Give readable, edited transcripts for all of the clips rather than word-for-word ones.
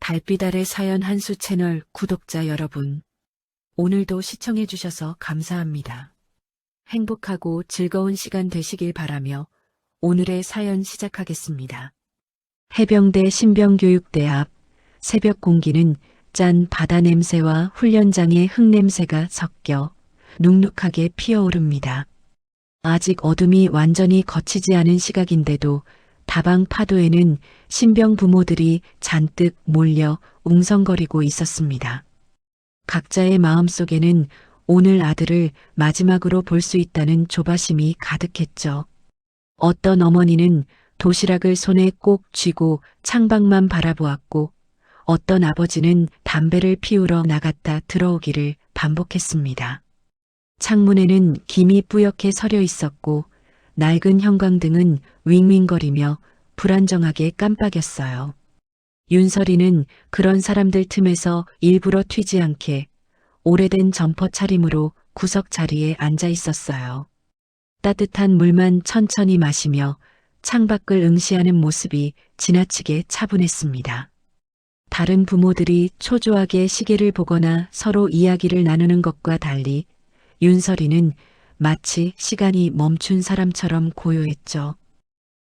달빛 아래 사연 한수 채널 구독자 여러분, 오늘도 시청해주셔서 감사합니다. 행복하고 즐거운 시간 되시길 바라며 오늘의 사연 시작하겠습니다. 해병대 신병교육대 앞 새벽 공기는 짠 바다 냄새와 훈련장의 흙냄새가 섞여 눅눅하게 피어오릅니다. 아직 어둠이 완전히 걷히지 않은 시각인데도 다방 파도에는 신병 부모들이 잔뜩 몰려 웅성거리고 있었습니다. 각자의 마음속에는 오늘 아들을 마지막으로 볼 수 있다는 조바심이 가득했죠. 어떤 어머니는 도시락을 손에 꼭 쥐고 창밖만 바라보았고, 어떤 아버지는 담배를 피우러 나갔다 들어오기를 반복했습니다. 창문에는 김이 뿌옇게 서려 있었고, 낡은 형광등은 윙윙거리며 불안정하게 깜빡였어요. 윤설이는 그런 사람들 틈에서 일부러 튀지 않게 오래된 점퍼 차림으로 구석 자리에 앉아 있었어요. 따뜻한 물만 천천히 마시며 창밖을 응시하는 모습이 지나치게 차분했습니다. 다른 부모들이 초조하게 시계를 보거나 서로 이야기를 나누는 것과 달리 윤설이는 마치 시간이 멈춘 사람처럼 고요했죠.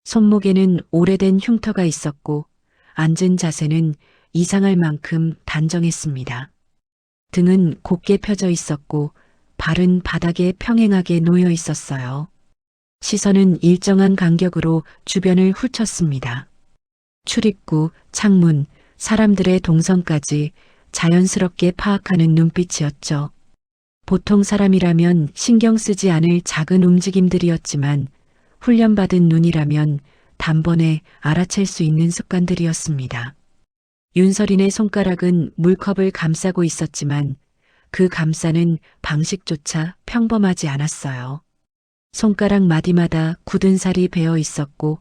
손목에는 오래된 흉터가 있었고 앉은 자세는 이상할 만큼 단정했습니다. 등은 곧게 펴져 있었고 발은 바닥에 평행하게 놓여 있었어요. 시선은 일정한 간격으로 주변을 훑었습니다. 출입구, 창문, 사람들의 동선까지 자연스럽게 파악하는 눈빛이었죠. 보통 사람이라면 신경 쓰지 않을 작은 움직임들이었지만 훈련받은 눈이라면 단번에 알아챌 수 있는 습관들이었습니다. 윤설인의 손가락은 물컵을 감싸고 있었지만 그 감싸는 방식조차 평범하지 않았어요. 손가락 마디마다 굳은 살이 배어 있었고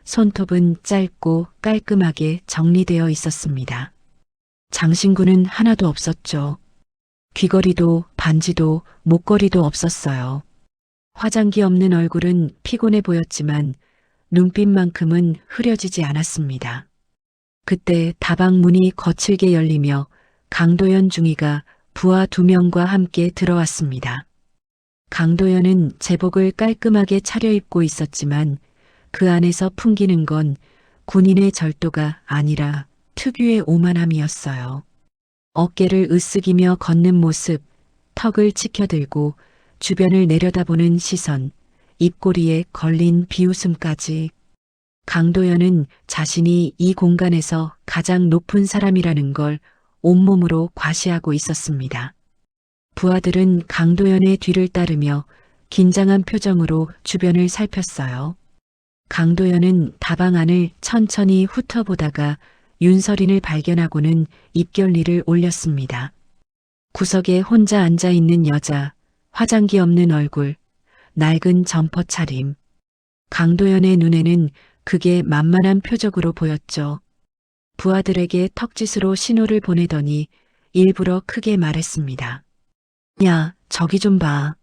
손톱은 짧고 깔끔하게 정리되어 있었습니다. 장신구는 하나도 없었죠. 귀걸이도 반지도 목걸이도 없었어요. 화장기 없는 얼굴은 피곤해 보였지만 눈빛만큼은 흐려지지 않았습니다. 그때 다방 문이 거칠게 열리며 강도연 중위가 부하 2명과 함께 들어왔습니다. 강도연은 제복을 깔끔하게 차려입고 있었지만 그 안에서 풍기는 건 군인의 절도가 아니라 특유의 오만함이었어요. 어깨를 으쓱이며 걷는 모습, 턱을 치켜들고 주변을 내려다보는 시선, 입꼬리에 걸린 비웃음까지. 강도연은 자신이 이 공간에서 가장 높은 사람이라는 걸 온몸으로 과시하고 있었습니다. 부하들은 강도연의 뒤를 따르며 긴장한 표정으로 주변을 살폈어요. 강도연은 다방 안을 천천히 훑어보다가 윤설인을 발견하고는 입결리를 올렸습니다. 구석에 혼자 앉아있는 여자, 화장기 없는 얼굴, 낡은 점퍼 차림. 강도연의 눈에는 그게 만만한 표적으로 보였죠. 부하들에게 턱짓으로 신호를 보내더니 일부러 크게 말했습니다. 야, 저기 좀 봐.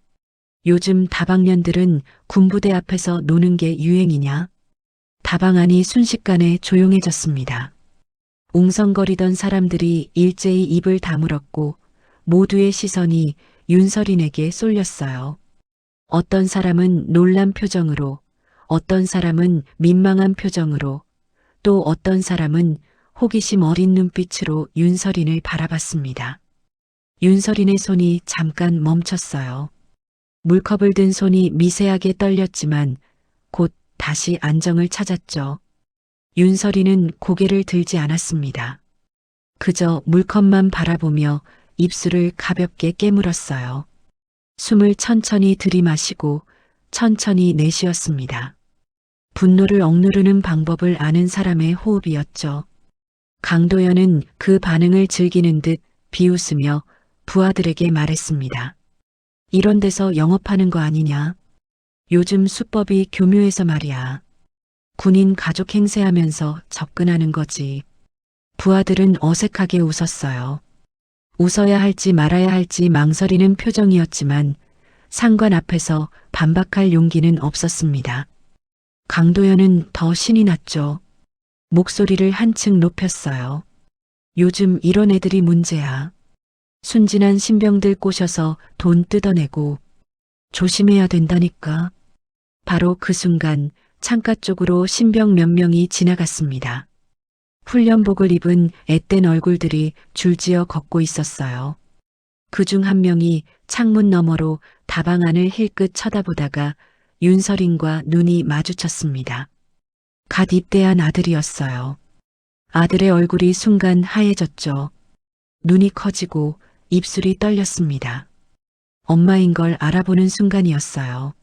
요즘 다방년들은 군부대 앞에서 노는 게 유행이냐? 다방 안이 순식간에 조용해졌습니다. 웅성거리던 사람들이 일제히 입을 다물었고 모두의 시선이 윤설인에게 쏠렸어요. 어떤 사람은 놀란 표정으로, 어떤 사람은 민망한 표정으로, 또 어떤 사람은 호기심 어린 눈빛으로 윤설인을 바라봤습니다. 윤설인의 손이 잠깐 멈췄어요. 물컵을 든 손이 미세하게 떨렸지만 곧 다시 안정을 찾았죠. 윤설이는 고개를 들지 않았습니다. 그저 물컵만 바라보며 입술을 가볍게 깨물었어요. 숨을 천천히 들이마시고 천천히 내쉬었습니다. 분노를 억누르는 방법을 아는 사람의 호흡이었죠. 강도연은 그 반응을 즐기는 듯 비웃으며 부하들에게 말했습니다. 이런 데서 영업하는 거 아니냐? 요즘 수법이 교묘해서 말이야. 군인 가족 행세하면서 접근하는 거지. 부하들은 어색하게 웃었어요. 웃어야 할지 말아야 할지 망설이는 표정이었지만 상관 앞에서 반박할 용기는 없었습니다. 강도연은 더 신이 났죠. 목소리를 한층 높였어요. 요즘 이런 애들이 문제야. 순진한 신병들 꼬셔서 돈 뜯어내고 조심해야 된다니까. 바로 그 순간 창가 쪽으로 신병 몇 명이 지나갔습니다. 훈련복을 입은 앳된 얼굴들이 줄지어 걷고 있었어요. 그중 한 명이 창문 너머로 다방 안을 힐끗 쳐다보다가 윤설인과 눈이 마주쳤습니다. 갓 입대한 아들이었어요. 아들의 얼굴이 순간 하얘졌죠. 눈이 커지고 입술이 떨렸습니다. 엄마인 걸 알아보는 순간이었어요.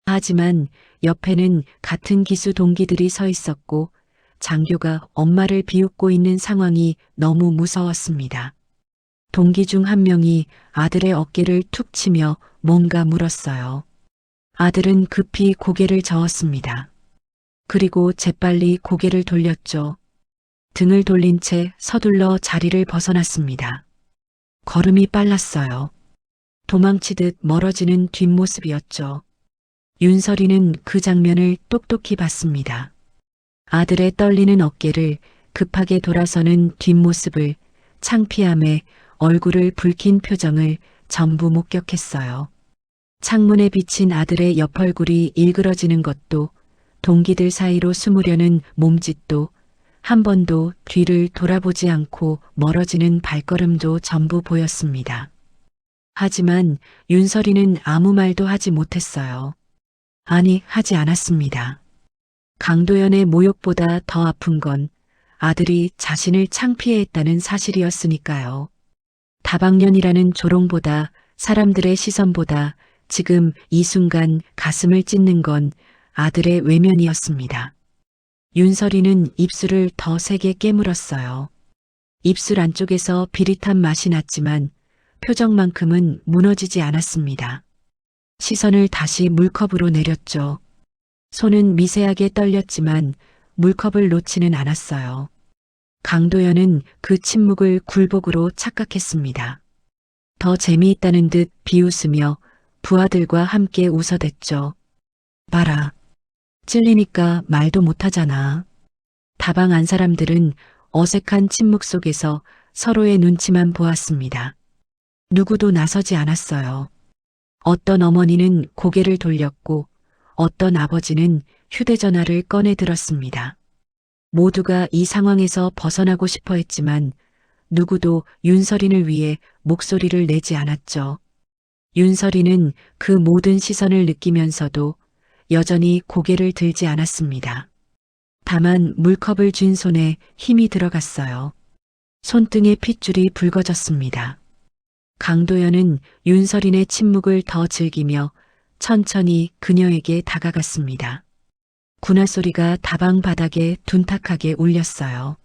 하지만 옆에는 같은 기수 동기들이 서 있었고 장교가 엄마를 비웃고 있는 상황이 너무 무서웠습니다. 동기 중 한 명이 아들의 어깨를 툭 치며 뭔가 물었어요. 아들은 급히 고개를 저었습니다. 그리고 재빨리 고개를 돌렸죠. 등을 돌린 채 서둘러 자리를 벗어났습니다. 걸음이 빨랐어요. 도망치듯 멀어지는 뒷모습이었죠. 윤설이는 그 장면을 똑똑히 봤습니다. 아들의 떨리는 어깨를 급하게 돌아서는 뒷모습을, 창피함에 얼굴을 붉힌 표정을 전부 목격했어요. 창문에 비친 아들의 옆얼굴이 일그러지는 것도, 동기들 사이로 숨으려는 몸짓도, 한 번도 뒤를 돌아보지 않고 멀어지는 발걸음도 전부 보였습니다. 하지만 윤설이는 아무 말도 하지 못했어요. 아니, 하지 않았습니다. 강도연의 모욕보다 더 아픈 건 아들이 자신을 창피해했다는 사실이었으니까요. 다방면이라는 조롱보다, 사람들의 시선보다 지금 이 순간 가슴을 찢는 건 아들의 외면이었습니다. 윤설이는 입술을 더 세게 깨물었어요. 입술 안쪽에서 비릿한 맛이 났지만 표정만큼은 무너지지 않았습니다. 시선을 다시 물컵으로 내렸죠. 손은 미세하게 떨렸지만 물컵을 놓지는 않았어요. 강도연은 그 침묵을 굴복으로 착각했습니다. 더 재미있다는 듯 비웃으며 부하들과 함께 웃어댔죠. 봐라. 찔리니까 말도 못하잖아. 다방 안 사람들은 어색한 침묵 속에서 서로의 눈치만 보았습니다. 누구도 나서지 않았어요. 어떤 어머니는 고개를 돌렸고 어떤 아버지는 휴대전화를 꺼내 들었습니다. 모두가 이 상황에서 벗어나고 싶어 했지만 누구도 윤설인을 위해 목소리를 내지 않았죠. 윤설이는 그 모든 시선을 느끼면서도 여전히 고개를 들지 않았습니다. 다만 물컵을 쥔 손에 힘이 들어갔어요. 손등의 핏줄이 붉어졌습니다. 강도연은 윤설인의 침묵을 더 즐기며 천천히 그녀에게 다가갔습니다. 군화 소리가 다방 바닥에 둔탁하게 울렸어요.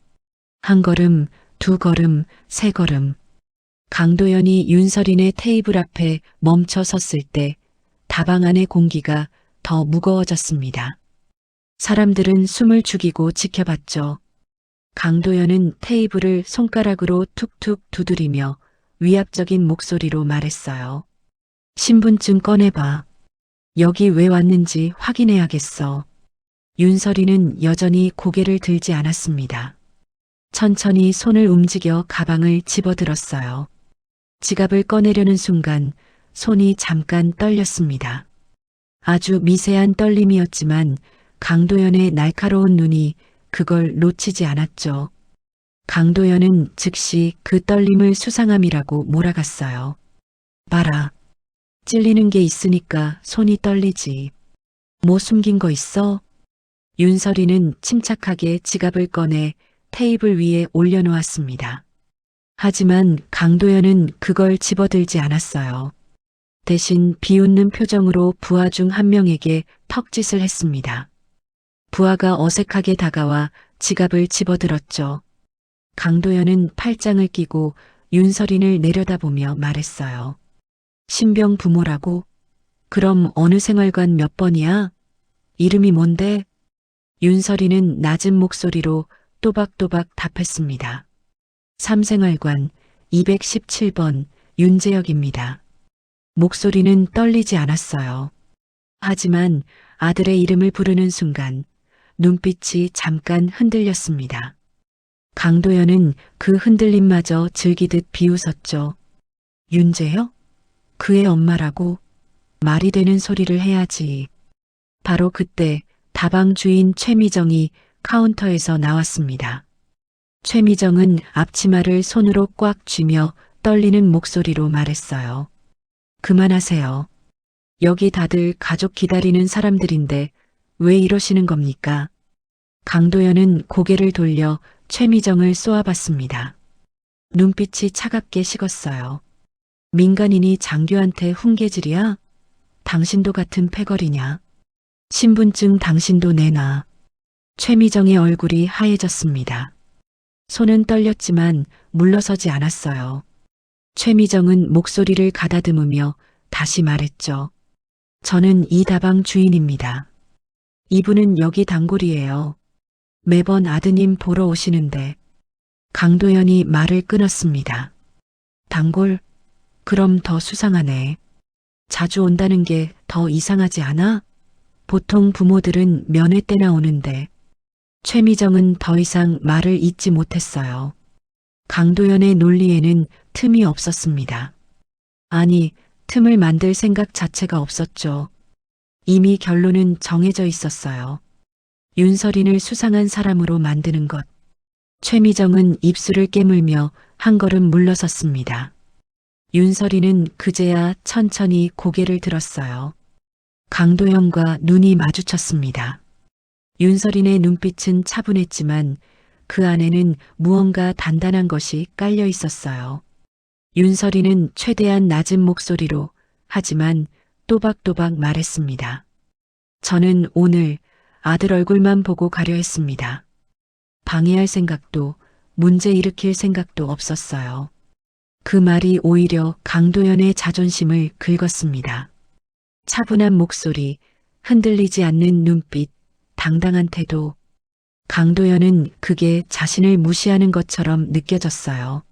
한 걸음, 두 걸음, 세 걸음. 강도연이 윤설인의 테이블 앞에 멈춰 섰을 때 다방 안의 공기가 더 무거워졌습니다. 사람들은 숨을 죽이고 지켜봤죠. 강도연은 테이블을 손가락으로 툭툭 두드리며 위압적인 목소리로 말했어요. 신분증 꺼내봐. 여기 왜 왔는지 확인해야겠어. 윤설이는 여전히 고개를 들지 않았습니다. 천천히 손을 움직여 가방을 집어들었어요. 지갑을 꺼내려는 순간 손이 잠깐 떨렸습니다. 아주 미세한 떨림이었지만 강도연의 날카로운 눈이 그걸 놓치지 않았죠. 강도연은 즉시 그 떨림을 수상함이라고 몰아갔어요. 봐라. 찔리는 게 있으니까 손이 떨리지. 뭐 숨긴 거 있어? 윤설이는 침착하게 지갑을 꺼내 테이블 위에 올려놓았습니다. 하지만 강도연은 그걸 집어들지 않았어요. 대신 비웃는 표정으로 부하 중 한 명에게 턱짓을 했습니다. 부하가 어색하게 다가와 지갑을 집어들었죠. 강도연은 팔짱을 끼고 윤설인을 내려다보며 말했어요. 신병 부모라고? 그럼 어느 생활관 몇 번이야? 이름이 뭔데? 윤설이는 낮은 목소리로 또박또박 답했습니다. 3생활관 217번 윤재혁입니다. 목소리는 떨리지 않았어요. 하지만 아들의 이름을 부르는 순간 눈빛이 잠깐 흔들렸습니다. 강도연은 그 흔들림마저 즐기듯 비웃었죠. 윤재요? 그의 엄마라고? 말이 되는 소리를 해야지. 바로 그때 다방 주인 최미정이 카운터에서 나왔습니다. 최미정은 앞치마를 손으로 꽉 쥐며 떨리는 목소리로 말했어요. 그만하세요. 여기 다들 가족 기다리는 사람들인데 왜 이러시는 겁니까? 강도연은 고개를 돌려 최미정을 쏘아봤습니다. 눈빛이 차갑게 식었어요. 민간인이 장교한테 훈계질이야? 당신도 같은 패거리냐? 신분증 당신도 내놔. 최미정의 얼굴이 하얘졌습니다. 손은 떨렸지만 물러서지 않았어요. 최미정은 목소리를 가다듬으며 다시 말했죠. 저는 이 다방 주인입니다. 이분은 여기 단골이에요. 매번 아드님 보러 오시는데. 강도연이 말을 끊었습니다. 단골? 그럼 더 수상하네. 자주 온다는 게 더 이상하지 않아? 보통 부모들은 면회 때나 오는데. 최미정은 더 이상 말을 잇지 못했어요. 강도연의 논리에는 틈이 없었습니다. 아니, 틈을 만들 생각 자체가 없었죠. 이미 결론은 정해져 있었어요. 윤서린을 수상한 사람으로 만드는 것. 최미정은 입술을 깨물며 한 걸음 물러섰습니다. 윤서린은 그제야 천천히 고개를 들었어요. 강도연과 눈이 마주쳤습니다. 윤서린의 눈빛은 차분했지만 그 안에는 무언가 단단한 것이 깔려 있었어요. 윤서린은 최대한 낮은 목소리로 하지만 또박또박 말했습니다. 저는 오늘 아들 얼굴만 보고 가려 했습니다. 방해할 생각도 문제 일으킬 생각도 없었어요. 그 말이 오히려 강도연의 자존심을 긁었습니다. 차분한 목소리, 흔들리지 않는 눈빛, 당당한 태도. 강도연은 그게 자신을 무시하는 것처럼 느껴졌어요.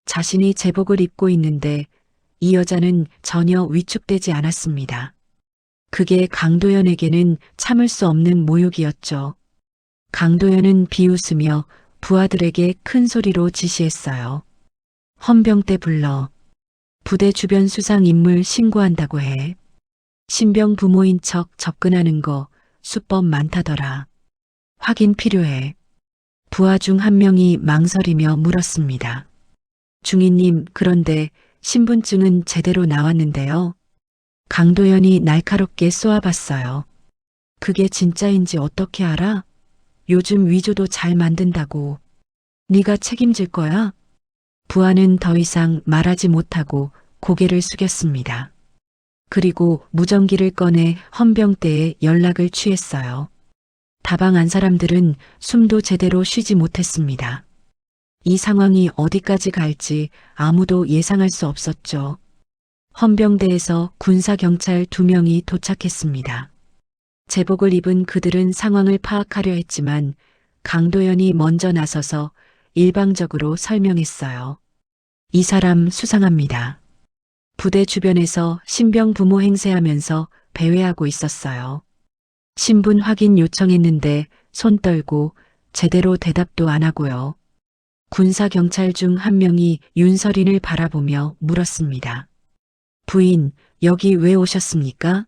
자신이 제복을 입고 있는데 이 여자는 전혀 위축되지 않았습니다. 그게 강도연에게는 참을 수 없는 모욕이었죠. 강도연은 비웃으며 부하들에게 큰 소리로 지시했어요. 헌병대 불러. 부대 주변 수상 인물 신고한다고 해. 신병 부모인 척 접근하는 거 수법 많다더라. 확인 필요해. 부하 중 한 명이 망설이며 물었습니다. 중위님, 그런데 신분증은 제대로 나왔는데요. 강도연이 날카롭게 쏘아봤어요. 그게 진짜인지 어떻게 알아? 요즘 위조도 잘 만든다고. 네가 책임질 거야? 부하는 더 이상 말하지 못하고 고개를 숙였습니다. 그리고 무전기를 꺼내 헌병대에 연락을 취했어요. 다방 안 사람들은 숨도 제대로 쉬지 못했습니다. 이 상황이 어디까지 갈지 아무도 예상할 수 없었죠. 헌병대에서 군사경찰 2명이 도착했습니다. 제복을 입은 그들은 상황을 파악하려 했지만 강도연이 먼저 나서서 일방적으로 설명했어요. 이 사람 수상합니다. 부대 주변에서 신병 부모 행세하면서 배회하고 있었어요. 신분 확인 요청했는데 손 떨고 제대로 대답도 안 하고요. 군사경찰 중 한 명이 윤서린을 바라보며 물었습니다. 부인, 여기 왜 오셨습니까?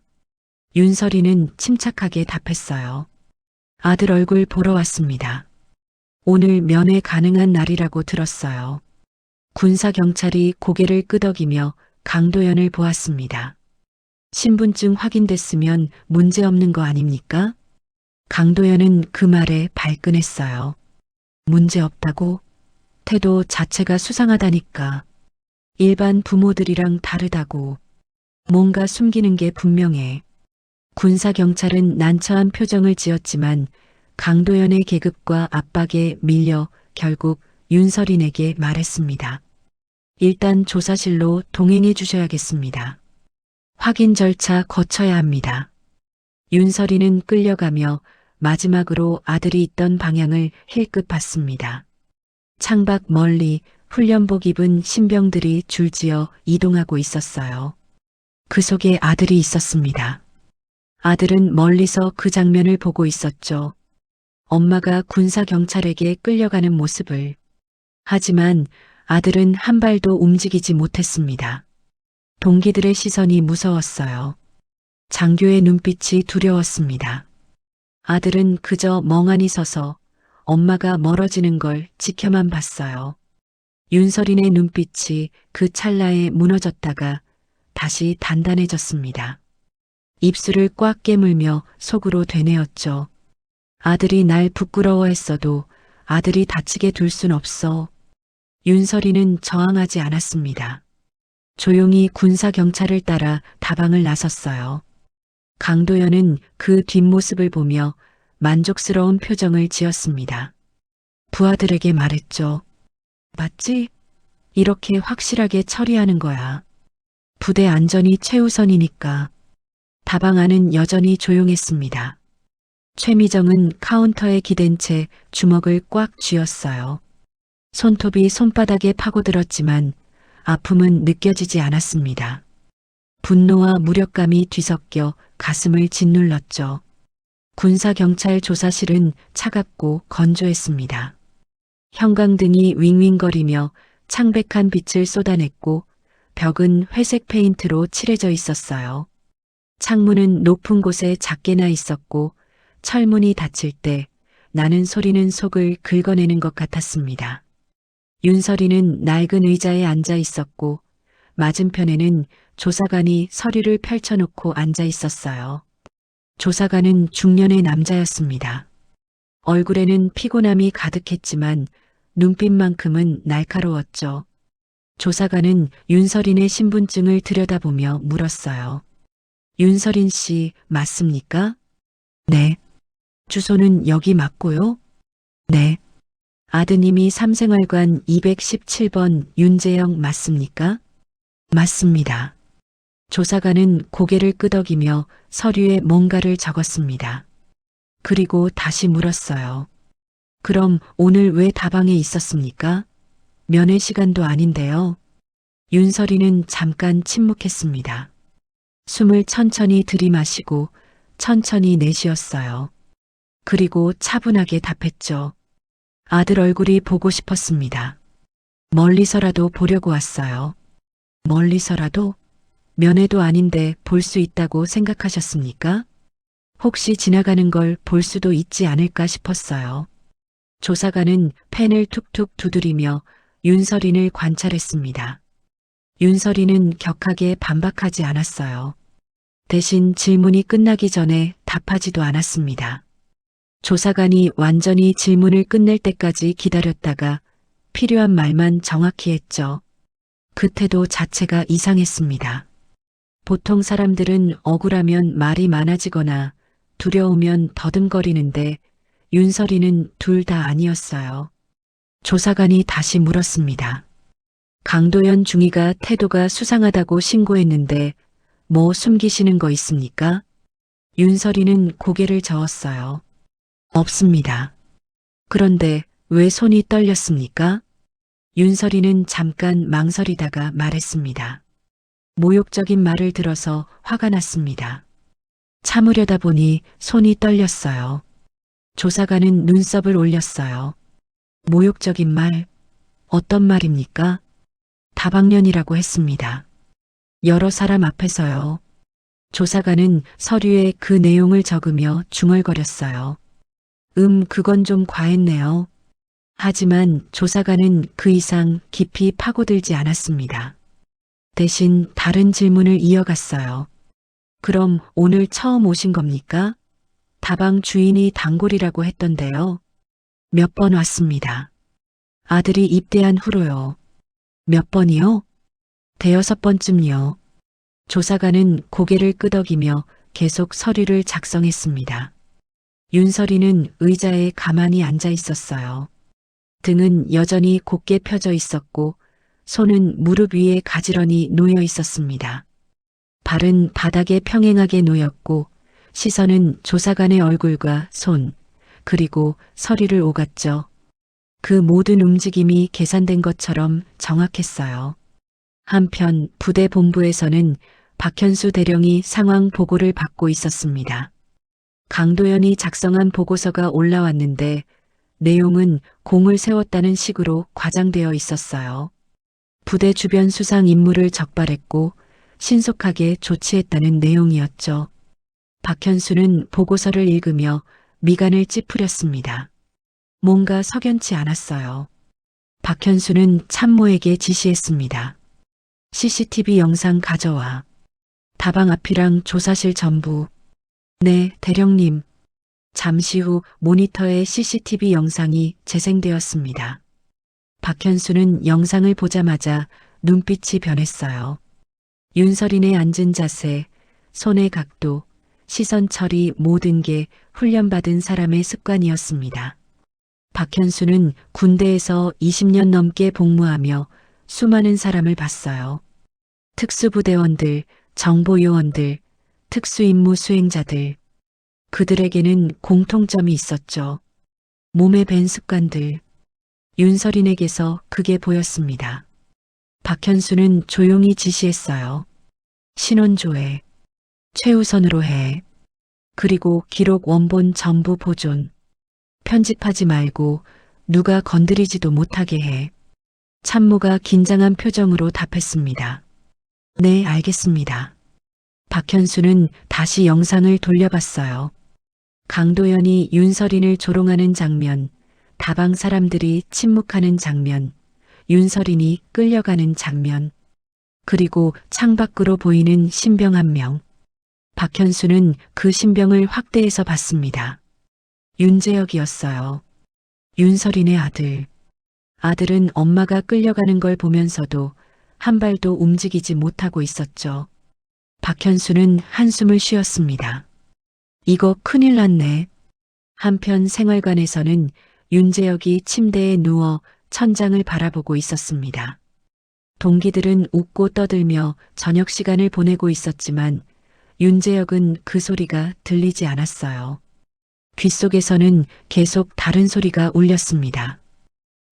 윤서린은 침착하게 답했어요. 아들 얼굴 보러 왔습니다. 오늘 면회 가능한 날이라고 들었어요. 군사경찰이 고개를 끄덕이며 강도연을 보았습니다. 신분증 확인됐으면 문제없는 거 아닙니까? 강도연은 그 말에 발끈했어요. 문제없다고? 태도 자체가 수상하다니까. 일반 부모들이랑 다르다고. 뭔가 숨기는 게 분명해. 군사경찰은 난처한 표정을 지었지만 강도연의 계급과 압박에 밀려 결국 윤서린에게 말했습니다. 일단 조사실로 동행해 주셔야겠습니다. 확인 절차 거쳐야 합니다. 윤서린은 끌려가며 마지막으로 아들이 있던 방향을 힐끗 봤습니다. 창밖 멀리 훈련복 입은 신병들이 줄지어 이동하고 있었어요. 그 속에 아들이 있었습니다. 아들은 멀리서 그 장면을 보고 있었죠. 엄마가 군사경찰에게 끌려가는 모습을. 하지만 아들은 한 발도 움직이지 못했습니다. 동기들의 시선이 무서웠어요. 장교의 눈빛이 두려웠습니다. 아들은 그저 멍하니 서서 엄마가 멀어지는 걸 지켜만 봤어요. 윤설인의 눈빛이 그 찰나에 무너졌다가 다시 단단해졌습니다. 입술을 꽉 깨물며 속으로 되뇌었죠. 아들이 날 부끄러워했어도 아들이 다치게 둘 순 없어. 윤설이는 저항하지 않았습니다. 조용히 군사경찰을 따라 다방을 나섰어요. 강도연은 그 뒷모습을 보며 만족스러운 표정을 지었습니다. 부하들에게 말했죠. 맞지? 이렇게 확실하게 처리하는 거야. 부대 안전이 최우선이니까. 다방 안은 여전히 조용했습니다. 최미정은 카운터에 기댄 채 주먹을 꽉 쥐었어요. 손톱이 손바닥에 파고들었지만 아픔은 느껴지지 않았습니다. 분노와 무력감이 뒤섞여 가슴을 짓눌렀죠. 군사경찰 조사실은 차갑고 건조했습니다. 형광등이 윙윙거리며 창백한 빛을 쏟아냈고 벽은 회색 페인트로 칠해져 있었어요. 창문은 높은 곳에 작게 나 있었고 철문이 닫힐 때 나는 소리는 속을 긁어내는 것 같았습니다. 윤설이는 낡은 의자에 앉아 있었고 맞은편에는 조사관이 서류를 펼쳐놓고 앉아 있었어요. 조사관은 중년의 남자였습니다. 얼굴에는 피곤함이 가득했지만 눈빛만큼은 날카로웠죠. 조사관은 윤설인의 신분증을 들여다보며 물었어요. 윤설인 씨 맞습니까? 네. 주소는 여기 맞고요? 네. 아드님이 삼생활관 217번 윤재영 맞습니까? 맞습니다. 조사관은 고개를 끄덕이며 서류에 뭔가를 적었습니다. 그리고 다시 물었어요. 그럼 오늘 왜 다방에 있었습니까? 면회 시간도 아닌데요. 윤설이는 잠깐 침묵했습니다. 숨을 천천히 들이마시고 천천히 내쉬었어요. 그리고 차분하게 답했죠. 아들 얼굴이 보고 싶었습니다. 멀리서라도 보려고 왔어요. 멀리서라도? 면회도 아닌데 볼 수 있다고 생각하셨습니까? 혹시 지나가는 걸 볼 수도 있지 않을까 싶었어요. 조사관은 펜을 툭툭 두드리며 윤설인을 관찰했습니다. 윤설인은 격하게 반박하지 않았어요. 대신 질문이 끝나기 전에 답하지도 않았습니다. 조사관이 완전히 질문을 끝낼 때까지 기다렸다가 필요한 말만 정확히 했죠. 그 태도 자체가 이상했습니다. 보통 사람들은 억울하면 말이 많아지거나 두려우면 더듬거리는데 윤설이는 둘 다 아니었어요. 조사관이 다시 물었습니다. 강도연 중위가 태도가 수상하다고 신고했는데 뭐 숨기시는 거 있습니까? 윤설이는 고개를 저었어요. 없습니다. 그런데 왜 손이 떨렸습니까? 윤설이는 잠깐 망설이다가 말했습니다. 모욕적인 말을 들어서 화가 났습니다. 참으려다 보니 손이 떨렸어요. 조사관은 눈썹을 올렸어요. 모욕적인 말, 어떤 말입니까? 다방면이라고 했습니다. 여러 사람 앞에서요. 조사관은 서류에 그 내용을 적으며 중얼거렸어요. 그건 좀 과했네요. 하지만 조사관은 그 이상 깊이 파고들지 않았습니다. 대신 다른 질문을 이어갔어요. 그럼 오늘 처음 오신 겁니까? 다방 주인이 단골이라고 했던데요. 몇 번 왔습니다. 아들이 입대한 후로요. 몇 번이요? 대여섯 번쯤요. 조사관은 고개를 끄덕이며 계속 서류를 작성했습니다. 윤설이는 의자에 가만히 앉아 있었어요. 등은 여전히 곧게 펴져 있었고 손은 무릎 위에 가지런히 놓여 있었습니다. 발은 바닥에 평행하게 놓였고 시선은 조사관의 얼굴과 손, 그리고 서류를 오갔죠. 그 모든 움직임이 계산된 것처럼 정확했어요. 한편 부대 본부에서는 박현수 대령이 상황 보고를 받고 있었습니다. 강도연이 작성한 보고서가 올라왔는데 내용은 공을 세웠다는 식으로 과장되어 있었어요. 부대 주변 수상 임무를 적발했고 신속하게 조치했다는 내용이었죠. 박현수는 보고서를 읽으며 미간을 찌푸렸습니다. 뭔가 석연치 않았어요. 박현수는 참모에게 지시했습니다. CCTV 영상 가져와. 다방 앞이랑 조사실 전부. 네, 대령님. 잠시 후 모니터에 CCTV 영상이 재생되었습니다. 박현수는 영상을 보자마자 눈빛이 변했어요. 윤설인의 앉은 자세, 손의 각도, 시선 처리 모든 게 훈련받은 사람의 습관이었습니다. 박현수는 군대에서 20년 넘게 복무하며 수많은 사람을 봤어요. 특수부대원들, 정보요원들, 특수임무 수행자들. 그들에게는 공통점이 있었죠. 몸에 밴 습관들. 윤설인에게서 그게 보였습니다. 박현수는 조용히 지시했어요. 신원조회. 최우선으로 해. 그리고 기록 원본 전부 보존. 편집하지 말고 누가 건드리지도 못하게 해. 참모가 긴장한 표정으로 답했습니다. 네, 알겠습니다. 박현수는 다시 영상을 돌려봤어요. 강도연이 윤설인을 조롱하는 장면, 다방 사람들이 침묵하는 장면, 윤설인이 끌려가는 장면, 그리고 창밖으로 보이는 신병 한 명. 박현수는 그 신병을 확대해서 봤습니다. 윤재혁이었어요. 윤설인의 아들. 아들은 엄마가 끌려가는 걸 보면서도 한 발도 움직이지 못하고 있었죠. 박현수는 한숨을 쉬었습니다. 이거 큰일 났네. 한편 생활관에서는 윤재혁이 침대에 누워 천장을 바라보고 있었습니다. 동기들은 웃고 떠들며 저녁 시간을 보내고 있었지만 윤재혁은 그 소리가 들리지 않았어요. 귓속에서는 계속 다른 소리가 울렸습니다.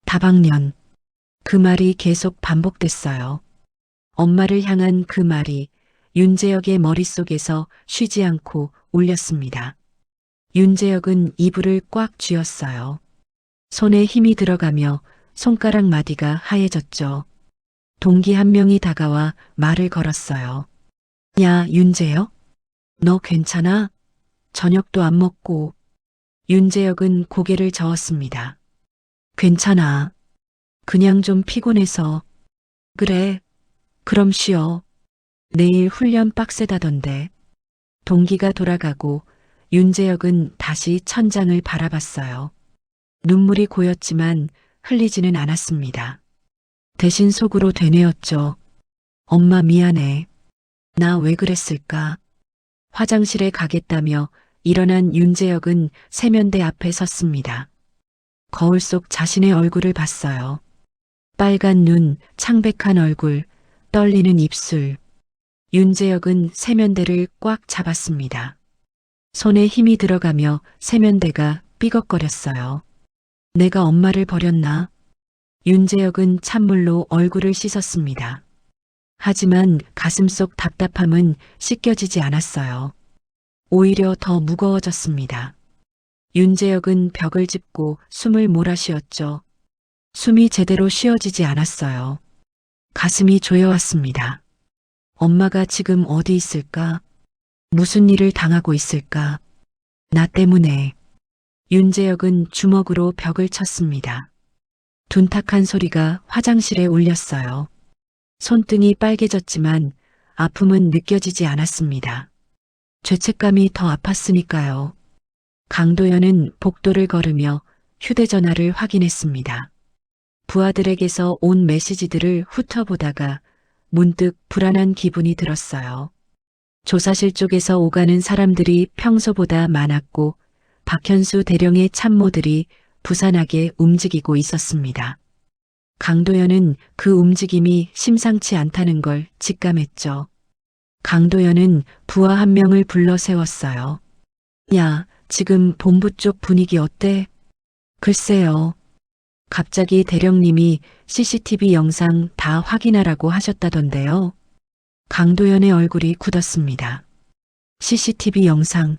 다방년. 그 말이 계속 반복됐어요. 엄마를 향한 그 말이 윤재혁의 머릿속에서 쉬지 않고 울렸습니다. 윤재혁은 이불을 꽉 쥐었어요. 손에 힘이 들어가며 손가락 마디가 하얘졌죠. 동기 한 명이 다가와 말을 걸었어요. 야, 윤재혁? 너 괜찮아? 저녁도 안 먹고. 윤재혁은 고개를 저었습니다. 괜찮아. 그냥 좀 피곤해서. 그래. 그럼 쉬어. 내일 훈련 빡세다던데. 동기가 돌아가고 윤재혁은 다시 천장을 바라봤어요. 눈물이 고였지만 흘리지는 않았습니다. 대신 속으로 되뇌었죠. 엄마 미안해. 나 왜 그랬을까? 화장실에 가겠다며 일어난 윤재혁은 세면대 앞에 섰습니다. 거울 속 자신의 얼굴을 봤어요. 빨간 눈, 창백한 얼굴, 떨리는 입술. 윤재혁은 세면대를 꽉 잡았습니다. 손에 힘이 들어가며 세면대가 삐걱거렸어요. 내가 엄마를 버렸나? 윤재혁은 찬물로 얼굴을 씻었습니다. 하지만 가슴속 답답함은 씻겨지지 않았어요. 오히려 더 무거워졌습니다. 윤재혁은 벽을 짚고 숨을 몰아쉬었죠. 숨이 제대로 쉬어지지 않았어요. 가슴이 조여왔습니다. 엄마가 지금 어디 있을까? 무슨 일을 당하고 있을까? 나 때문에. 윤재혁은 주먹으로 벽을 쳤습니다. 둔탁한 소리가 화장실에 울렸어요. 손등이 빨개졌지만 아픔은 느껴지지 않았습니다. 죄책감이 더 아팠으니까요. 강도연은 복도를 걸으며 휴대전화를 확인했습니다. 부하들에게서 온 메시지들을 훑어보다가 문득 불안한 기분이 들었어요. 조사실 쪽에서 오가는 사람들이 평소보다 많았고 박현수 대령의 참모들이 부산하게 움직이고 있었습니다. 강도연은 그 움직임이 심상치 않다는 걸 직감했죠. 강도연은 부하 한 명을 불러 세웠어요. 야, 지금 본부 쪽 분위기 어때? 글쎄요. 갑자기 대령님이 CCTV 영상 다 확인하라고 하셨다던데요. 강도연의 얼굴이 굳었습니다. CCTV 영상.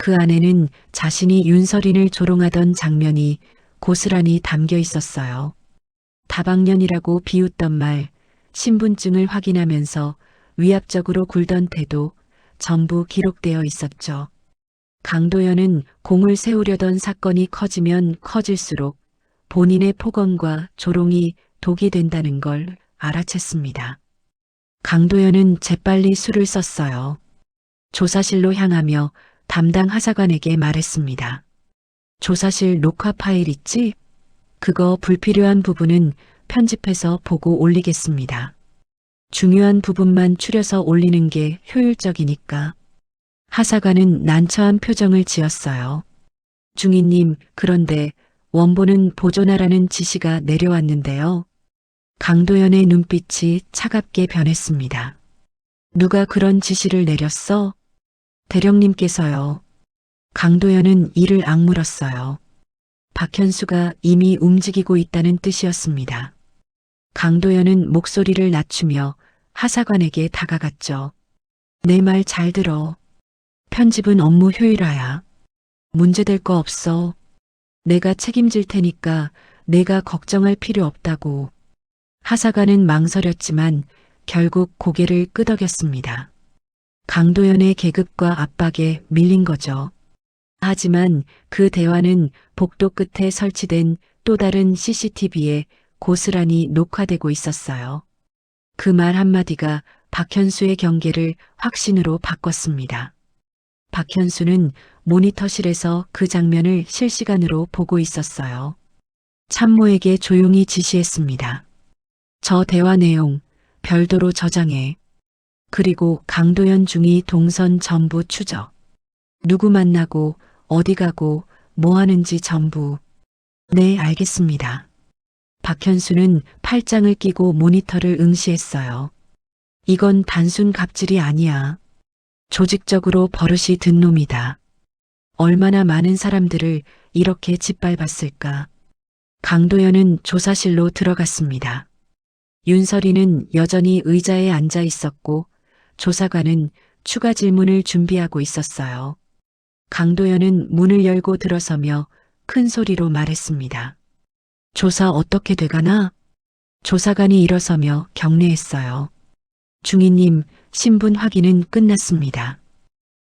그 안에는 자신이 윤서린을 조롱하던 장면이 고스란히 담겨 있었어요. 다방면이라고 비웃던 말, 신분증을 확인하면서 위압적으로 굴던 태도, 전부 기록되어 있었죠. 강도연은 공을 세우려던 사건이 커지면 커질수록 본인의 폭언과 조롱이 독이 된다는 걸 알아챘습니다. 강도연은 재빨리 수를 썼어요. 조사실로 향하며 담당 하사관에게 말했습니다. 조사실 녹화 파일 있지? 그거 불필요한 부분은 편집해서 보고 올리겠습니다. 중요한 부분만 추려서 올리는 게 효율적이니까. 하사관은 난처한 표정을 지었어요. 중위님, 그런데 원본은 보존하라는 지시가 내려왔는데요. 강도연의 눈빛이 차갑게 변했습니다. 누가 그런 지시를 내렸어? 대령님께서요. 강도연은 이를 악물었어요. 박현수가 이미 움직이고 있다는 뜻이었습니다. 강도연은 목소리를 낮추며 하사관에게 다가갔죠. 내 말 잘 들어. 편집은 업무 효율화야. 문제될 거 없어. 내가 책임질 테니까 내가 걱정할 필요 없다고. 하사관은 망설였지만 결국 고개를 끄덕였습니다. 강도연의 계급과 압박에 밀린 거죠. 하지만 그 대화는 복도 끝에 설치된 또 다른 CCTV에 고스란히 녹화되고 있었어요. 그 말 한마디가 박현수의 경계를 확신으로 바꿨습니다. 박현수는 모니터실에서 그 장면을 실시간으로 보고 있었어요. 참모에게 조용히 지시했습니다. 저 대화 내용 별도로 저장해. 그리고 강도연 중위 동선 전부 추적. 누구 만나고 어디 가고 뭐 하는지 전부. 네, 알겠습니다. 박현수는 팔짱을 끼고 모니터를 응시했어요. 이건 단순 갑질이 아니야. 조직적으로 버릇이 든 놈이다. 얼마나 많은 사람들을 이렇게 짓밟았을까. 강도연은 조사실로 들어갔습니다. 윤설이는 여전히 의자에 앉아 있었고 조사관은 추가 질문을 준비하고 있었어요. 강도연은 문을 열고 들어서며 큰 소리로 말했습니다. 조사 어떻게 돼가나? 조사관이 일어서며 경례했어요. 중위님, 신분 확인은 끝났습니다.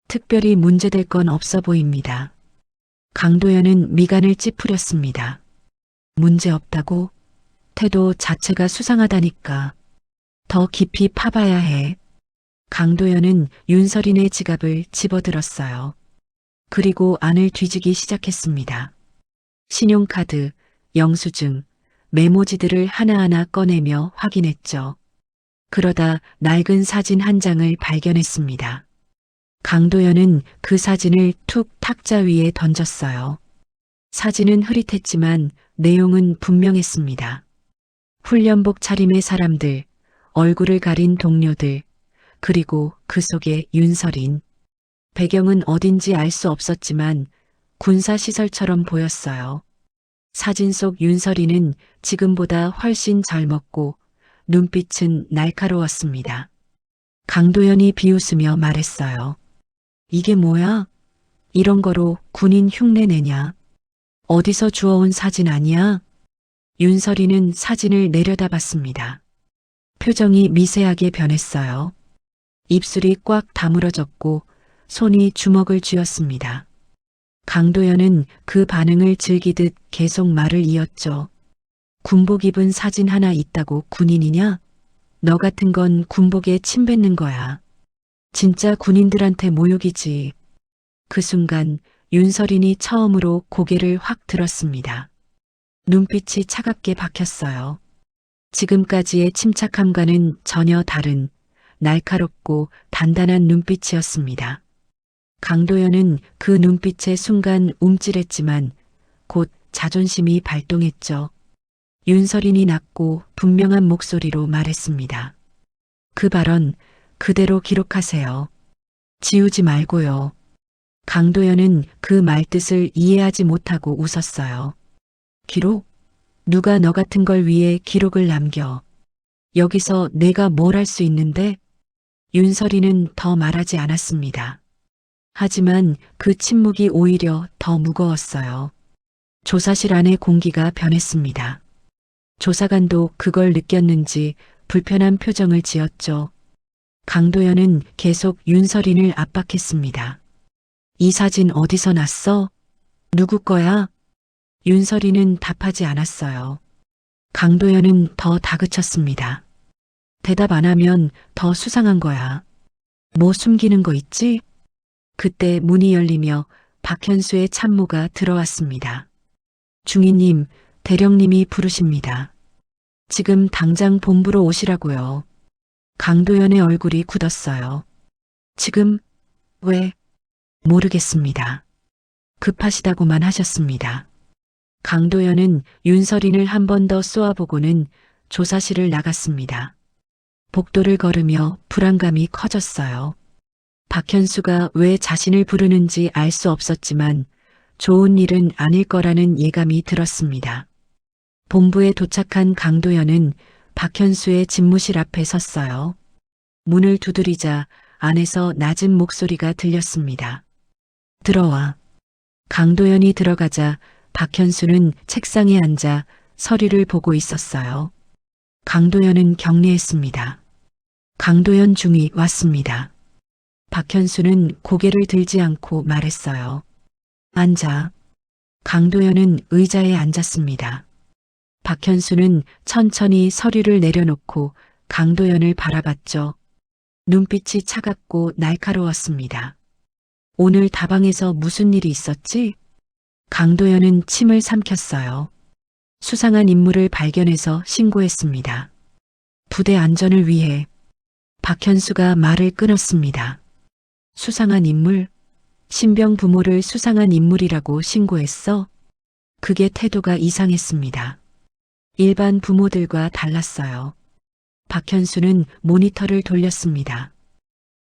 특별히 문제될 건 없어 보입니다. 강도연은 미간을 찌푸렸습니다. 문제 없다고? 태도 자체가 수상하다니까. 더 깊이 파봐야 해. 강도연은 윤설인의 지갑을 집어들었어요. 그리고 안을 뒤지기 시작했습니다. 신용카드, 영수증, 메모지들을 하나하나 꺼내며 확인했죠. 그러다 낡은 사진 한 장을 발견했습니다. 강도연은 그 사진을 툭 탁자 위에 던졌어요. 사진은 흐릿했지만 내용은 분명했습니다. 훈련복 차림의 사람들, 얼굴을 가린 동료들, 그리고 그 속에 윤설인. 배경은 어딘지 알 수 없었지만 군사시설처럼 보였어요. 사진 속 윤설이는 지금보다 훨씬 젊었고 눈빛은 날카로웠습니다. 강도연이 비웃으며 말했어요. 이게 뭐야? 이런 거로 군인 흉내 내냐? 어디서 주워온 사진 아니야? 윤설이는 사진을 내려다봤습니다. 표정이 미세하게 변했어요. 입술이 꽉 다물어졌고 손이 주먹을 쥐었습니다. 강도연은 그 반응을 즐기듯 계속 말을 이었죠. 군복 입은 사진 하나 있다고 군인이냐? 너 같은 건 군복에 침 뱉는 거야. 진짜 군인들한테 모욕이지. 그 순간 윤설인이 처음으로 고개를 확 들었습니다. 눈빛이 차갑게 박혔어요. 지금까지의 침착함과는 전혀 다른 날카롭고 단단한 눈빛이었습니다. 강도연은 그 눈빛에 순간 움찔했지만 곧 자존심이 발동했죠. 윤설인이 낮고 분명한 목소리로 말했습니다. 그 발언 그대로 기록하세요. 지우지 말고요. 강도연은 그 말뜻을 이해하지 못하고 웃었어요. 기록? 누가 너 같은 걸 위해 기록을 남겨. 여기서 내가 뭘 할 수 있는데? 윤설이는 더 말하지 않았습니다. 하지만 그 침묵이 오히려 더 무거웠어요. 조사실 안의 공기가 변했습니다. 조사관도 그걸 느꼈는지 불편한 표정을 지었죠. 강도연은 계속 윤설인을 압박했습니다. 이 사진 어디서 났어? 누구 거야? 윤설이는 답하지 않았어요. 강도연은 더 다그쳤습니다. 대답 안 하면 더 수상한 거야. 뭐 숨기는 거 있지? 그때 문이 열리며 박현수의 참모가 들어왔습니다. 중위님, 대령님이 부르십니다. 지금 당장 본부로 오시라고요. 강도연의 얼굴이 굳었어요. 지금? 왜? 모르겠습니다. 급하시다고만 하셨습니다. 강도연은 윤설인을 한 번 더 쏘아보고는 조사실을 나갔습니다. 복도를 걸으며 불안감이 커졌어요. 박현수가 왜 자신을 부르는지 알 수 없었지만 좋은 일은 아닐 거라는 예감이 들었습니다. 본부에 도착한 강도연은 박현수의 집무실 앞에 섰어요. 문을 두드리자 안에서 낮은 목소리가 들렸습니다. 들어와. 강도연이 들어가자 박현수는 책상에 앉아 서류를 보고 있었어요. 강도연은 격리했습니다. 강도연 중위 왔습니다. 박현수는 고개를 들지 않고 말했어요. 앉아. 강도연은 의자에 앉았습니다. 박현수는 천천히 서류를 내려놓고 강도연을 바라봤죠. 눈빛이 차갑고 날카로웠습니다. 오늘 다방에서 무슨 일이 있었지? 강도연은 침을 삼켰어요. 수상한 인물을 발견해서 신고했습니다. 부대 안전을 위해. 박현수가 말을 끊었습니다. 수상한 인물? 신병 부모를 수상한 인물이라고 신고했어? 그게 태도가 이상했습니다. 일반 부모들과 달랐어요. 박현수는 모니터를 돌렸습니다.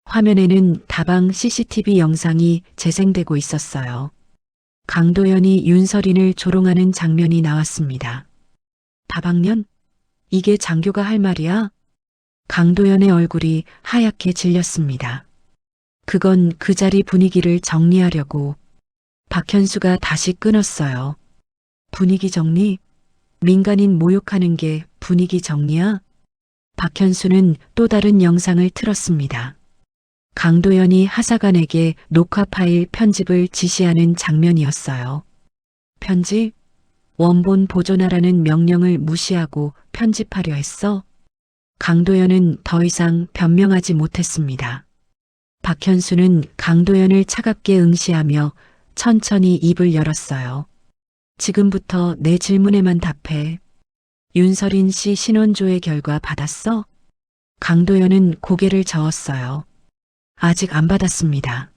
화면에는 다방 CCTV 영상이 재생되고 있었어요. 강도연이 윤설인을 조롱하는 장면이 나왔습니다. 다방년? 이게 장교가 할 말이야? 강도연의 얼굴이 하얗게 질렸습니다. 그건 그 자리 분위기를 정리하려고. 박현수가 다시 끊었어요. 분위기 정리? 민간인 모욕하는 게 분위기 정리야? 박현수는 또 다른 영상을 틀었습니다. 강도연이 하사관에게 녹화 파일 편집을 지시하는 장면이었어요. 편집? 원본 보존하라는 명령을 무시하고 편집하려 했어? 강도연은 더 이상 변명하지 못했습니다. 박현수는 강도연을 차갑게 응시하며 천천히 입을 열었어요. 지금부터 내 질문에만 답해. 윤설인 씨 신원조회 결과 받았어? 강도연은 고개를 저었어요. 아직 안 받았습니다.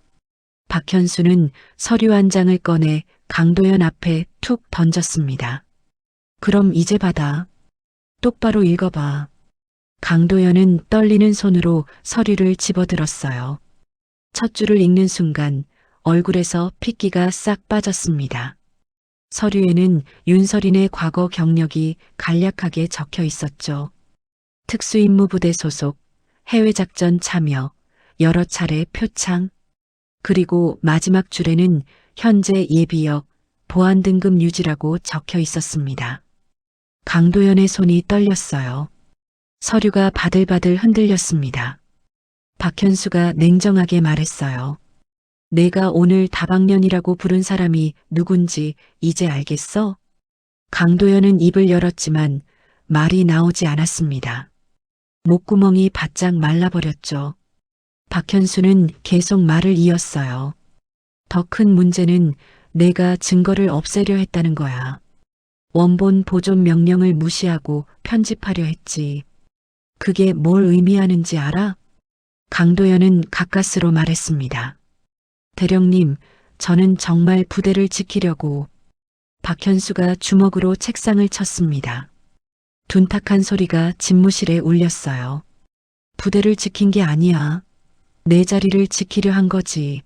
박현수는 서류 한 장을 꺼내 강도연 앞에 툭 던졌습니다. 그럼 이제 받아. 똑바로 읽어봐. 강도연은 떨리는 손으로 서류를 집어들었어요. 첫 줄을 읽는 순간 얼굴에서 핏기가 싹 빠졌습니다. 서류에는 윤설인의 과거 경력이 간략하게 적혀 있었죠. 특수임무부대 소속, 해외작전 참여, 여러 차례 표창, 그리고 마지막 줄에는 현재 예비역, 보안 등급 유지라고 적혀 있었습니다. 강도연의 손이 떨렸어요. 서류가 바들바들 흔들렸습니다. 박현수가 냉정하게 말했어요. 내가 오늘 다방년이라고 부른 사람이 누군지 이제 알겠어? 강도연은 입을 열었지만 말이 나오지 않았습니다. 목구멍이 바짝 말라버렸죠. 박현수는 계속 말을 이었어요. 더 큰 문제는 내가 증거를 없애려 했다는 거야. 원본 보존 명령을 무시하고 편집하려 했지. 그게 뭘 의미하는지 알아? 강도연은 가까스로 말했습니다. 대령님, 저는 정말 부대를 지키려고. 박현수가 주먹으로 책상을 쳤습니다. 둔탁한 소리가 집무실에 울렸어요. 부대를 지킨 게 아니야. 내 자리를 지키려 한 거지.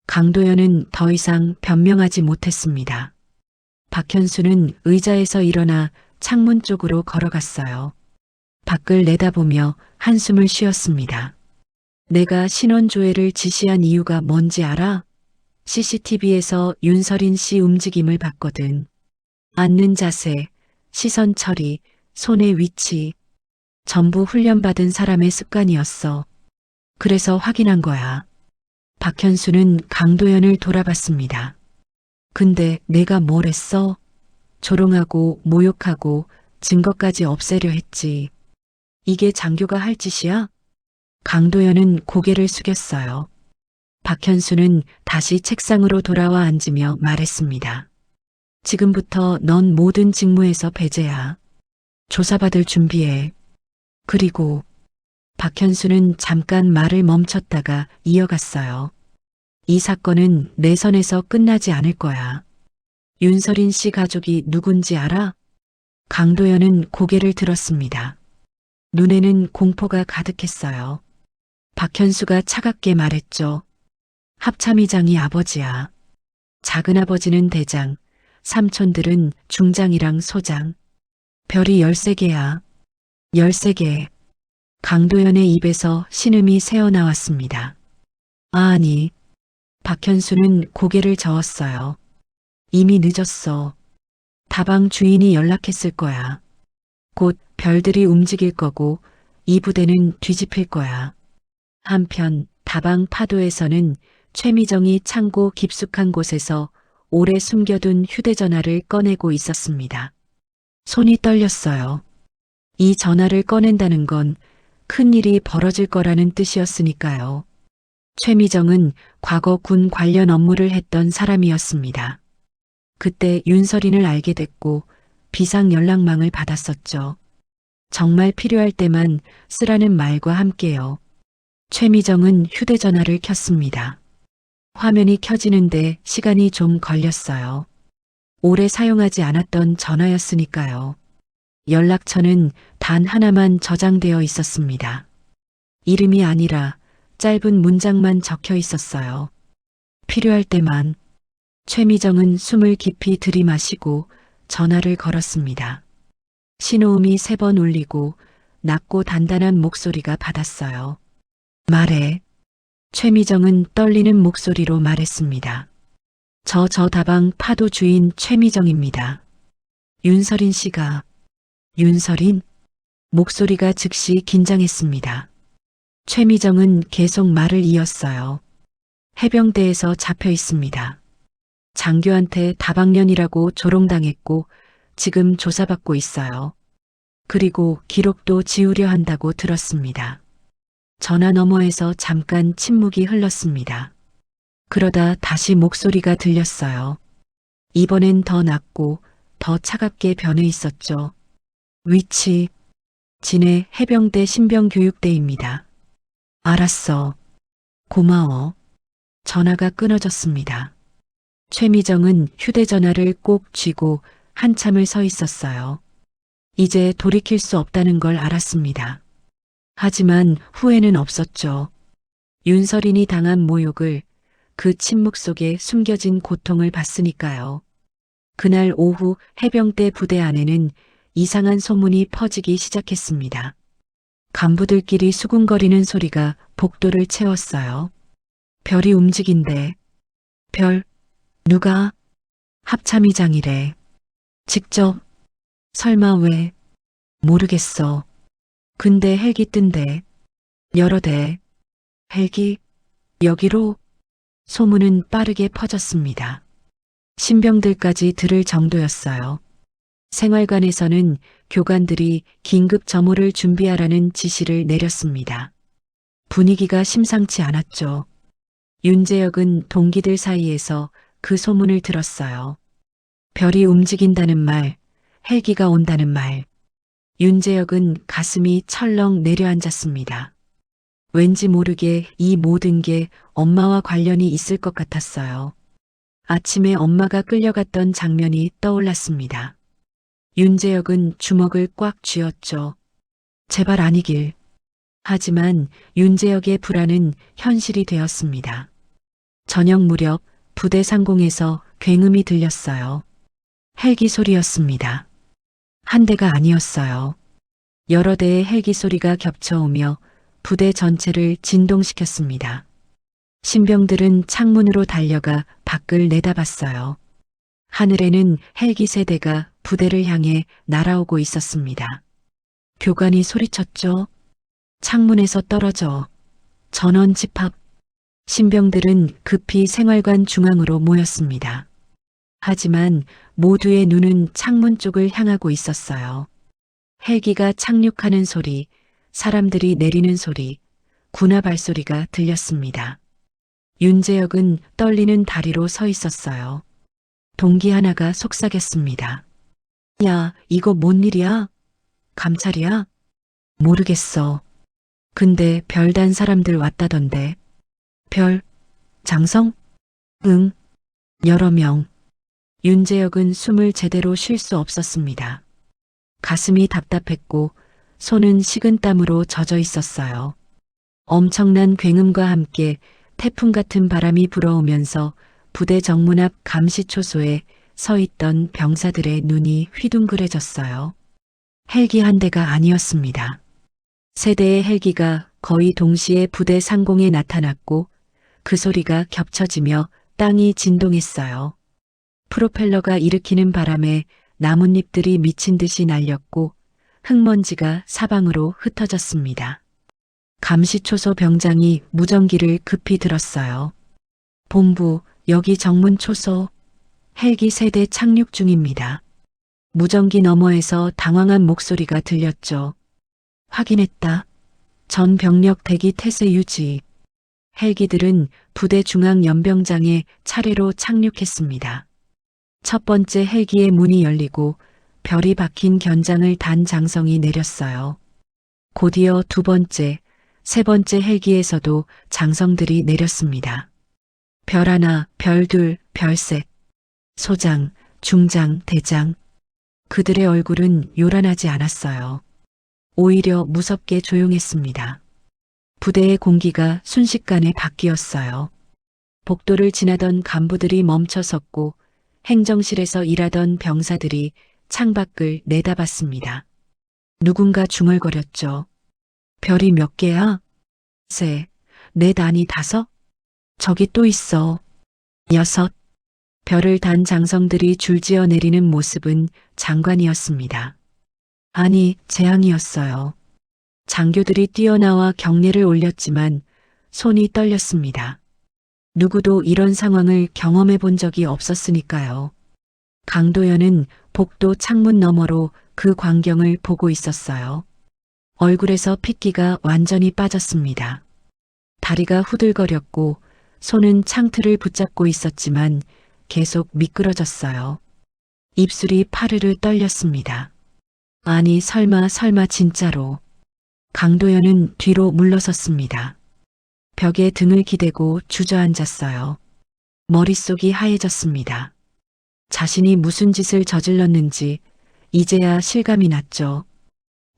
강도연은 더 이상 변명하지 못했습니다. 박현수는 의자에서 일어나 창문 쪽으로 걸어갔어요. 밖을 내다보며 한숨을 쉬었습니다. 내가 신원조회를 지시한 이유가 뭔지 알아? CCTV에서 윤설인 씨 움직임을 봤거든. 앉는 자세, 시선 처리, 손의 위치, 전부 훈련받은 사람의 습관이었어. 그래서 확인한 거야. 박현수는 강도연을 돌아봤습니다. 근데 내가 뭘 했어? 조롱하고 모욕하고 증거까지 없애려 했지. 이게 장교가 할 짓이야? 강도연은 고개를 숙였어요. 박현수는 다시 책상으로 돌아와 앉으며 말했습니다. 지금부터 넌 모든 직무에서 배제야. 조사받을 준비해. 그리고 박현수는 잠깐 말을 멈췄다가 이어갔어요. 이 사건은 내 선에서 끝나지 않을 거야. 윤설인 씨 가족이 누군지 알아? 강도연은 고개를 들었습니다. 눈에는 공포가 가득했어요. 박현수가 차갑게 말했죠. 합참의장이 아버지야. 작은아버지는 대장, 삼촌들은 중장이랑 소장. 별이 13개야. 13개. 강도연의 입에서 신음이 새어나왔습니다. 아니. 박현수는 고개를 저었어요. 이미 늦었어. 다방 주인이 연락했을 거야. 곧 별들이 움직일 거고 이 부대는 뒤집힐 거야. 한편 다방 파도에서는 최미정이 창고 깊숙한 곳에서 오래 숨겨둔 휴대전화를 꺼내고 있었습니다. 손이 떨렸어요. 이 전화를 꺼낸다는 건 큰일이 벌어질 거라는 뜻이었으니까요. 최미정은 과거 군 관련 업무를 했던 사람이었습니다. 그때 윤설인을 알게 됐고 비상 연락망을 받았었죠. 정말 필요할 때만 쓰라는 말과 함께요. 최미정은 휴대전화를 켰습니다. 화면이 켜지는데 시간이 좀 걸렸어요. 오래 사용하지 않았던 전화였으니까요. 연락처는 단 하나만 저장되어 있었습니다. 이름이 아니라 짧은 문장만 적혀 있었어요. 필요할 때만. 최미정은 숨을 깊이 들이마시고 전화를 걸었습니다. 신호음이 3번 울리고 낮고 단단한 목소리가 받았어요. 말해. 최미정은 떨리는 목소리로 말했습니다. 저 다방 파도 주인 최미정입니다. 윤설인 씨가. 윤설인? 목소리가 즉시 긴장했습니다. 최미정은 계속 말을 이었어요. 해병대에서 잡혀 있습니다. 장교한테 다방년이라고 조롱당했고 지금 조사받고 있어요. 그리고 기록도 지우려 한다고 들었습니다. 전화 너머에서 잠깐 침묵이 흘렀습니다. 그러다 다시 목소리가 들렸어요. 이번엔 더 낮고 더 차갑게 변해 있었죠. 위치, 진해 해병대 신병교육대입니다. 알았어. 고마워. 전화가 끊어졌습니다. 최미정은 휴대전화를 꼭 쥐고 한참을 서 있었어요. 이제 돌이킬 수 없다는 걸 알았습니다. 하지만 후회는 없었죠. 윤설인이 당한 모욕을, 그 침묵 속에 숨겨진 고통을 봤으니까요. 그날 오후 해병대 부대 안에는 이상한 소문이 퍼지기 시작했습니다. 간부들끼리 수군거리는 소리가 복도를 채웠어요. 별이 움직인대. 별, 누가? 합참의장이래. 직접. 설마 왜? 모르겠어. 근데 헬기 뜬대. 여러 대. 헬기? 여기로? 소문은 빠르게 퍼졌습니다. 신병들까지 들을 정도였어요. 생활관에서는 교관들이 긴급 점호를 준비하라는 지시를 내렸습니다. 분위기가 심상치 않았죠. 윤재혁은 동기들 사이에서 그 소문을 들었어요. 별이 움직인다는 말, 헬기가 온다는 말. 윤재혁은 가슴이 철렁 내려앉았습니다. 왠지 모르게 이 모든 게 엄마와 관련이 있을 것 같았어요. 아침에 엄마가 끌려갔던 장면이 떠올랐습니다. 윤재혁은 주먹을 꽉 쥐었죠. 제발 아니길. 하지만 윤재혁의 불안은 현실이 되었습니다. 저녁 무렵 부대 상공에서 굉음이 들렸어요. 헬기 소리였습니다. 한 대가 아니었어요. 여러 대의 헬기 소리가 겹쳐오며 부대 전체를 진동시켰습니다. 신병들은 창문으로 달려가 밖을 내다봤어요. 하늘에는 헬기 세대가 부대를 향해 날아오고 있었습니다. 교관이 소리쳤죠. 창문에서 떨어져. 전원 집합. 신병들은 급히 생활관 중앙으로 모였습니다. 하지만 모두의 눈은 창문 쪽을 향하고 있었어요. 헬기가 착륙하는 소리, 사람들이 내리는 소리, 군화 발소리가 들렸습니다. 윤재혁은 떨리는 다리로 서 있었어요. 동기 하나가 속삭였습니다. 야, 이거 뭔 일이야? 감찰이야? 모르겠어. 근데 별단 사람들 왔다던데. 별? 장성? 응. 여러 명. 윤재혁은 숨을 제대로 쉴 수 없었습니다. 가슴이 답답했고 손은 식은땀으로 젖어 있었어요. 엄청난 굉음과 함께 태풍 같은 바람이 불어오면서 부대 정문 앞 감시초소에 서 있던 병사들의 눈이 휘둥그레졌어요. 헬기 한 대가 아니었습니다. 세 대의 헬기가 거의 동시에 부대 상공에 나타났고 그 소리가 겹쳐지며 땅이 진동했어요. 프로펠러가 일으키는 바람에 나뭇잎들이 미친 듯이 날렸고 흙먼지가 사방으로 흩어졌습니다. 감시초소 병장이 무전기를 급히 들었어요. 본부, 여기 정문 초소. 헬기 세대 착륙 중입니다. 무전기 너머에서 당황한 목소리가 들렸죠. 확인했다. 전 병력 대기 태세 유지. 헬기들은 부대 중앙 연병장에 차례로 착륙했습니다. 첫 번째 헬기의 문이 열리고 별이 박힌 견장을 단 장성이 내렸어요. 곧이어 두 번째, 세 번째 헬기에서도 장성들이 내렸습니다. 별 하나, 별 둘, 별 셋. 소장, 중장, 대장. 그들의 얼굴은 요란하지 않았어요. 오히려 무섭게 조용했습니다. 부대의 공기가 순식간에 바뀌었어요. 복도를 지나던 간부들이 멈춰섰고 행정실에서 일하던 병사들이 창밖을 내다봤습니다. 누군가 중얼거렸죠. 별이 몇 개야? 셋, 넷 아니 다섯? 저기 또 있어. 여섯. 별을 단 장성들이 줄지어 내리는 모습은 장관이었습니다. 아니, 재앙이었어요. 장교들이 뛰어나와 경례를 올렸지만 손이 떨렸습니다. 누구도 이런 상황을 경험해 본 적이 없었으니까요. 강도연은 복도 창문 너머로 그 광경을 보고 있었어요. 얼굴에서 핏기가 완전히 빠졌습니다. 다리가 후들거렸고 손은 창틀을 붙잡고 있었지만 계속 미끄러졌어요. 입술이 파르르 떨렸습니다. 아니 설마 진짜로. 강도연은 뒤로 물러섰습니다. 벽에 등을 기대고 주저앉았어요. 머릿속이 하얘졌습니다. 자신이 무슨 짓을 저질렀는지 이제야 실감이 났죠.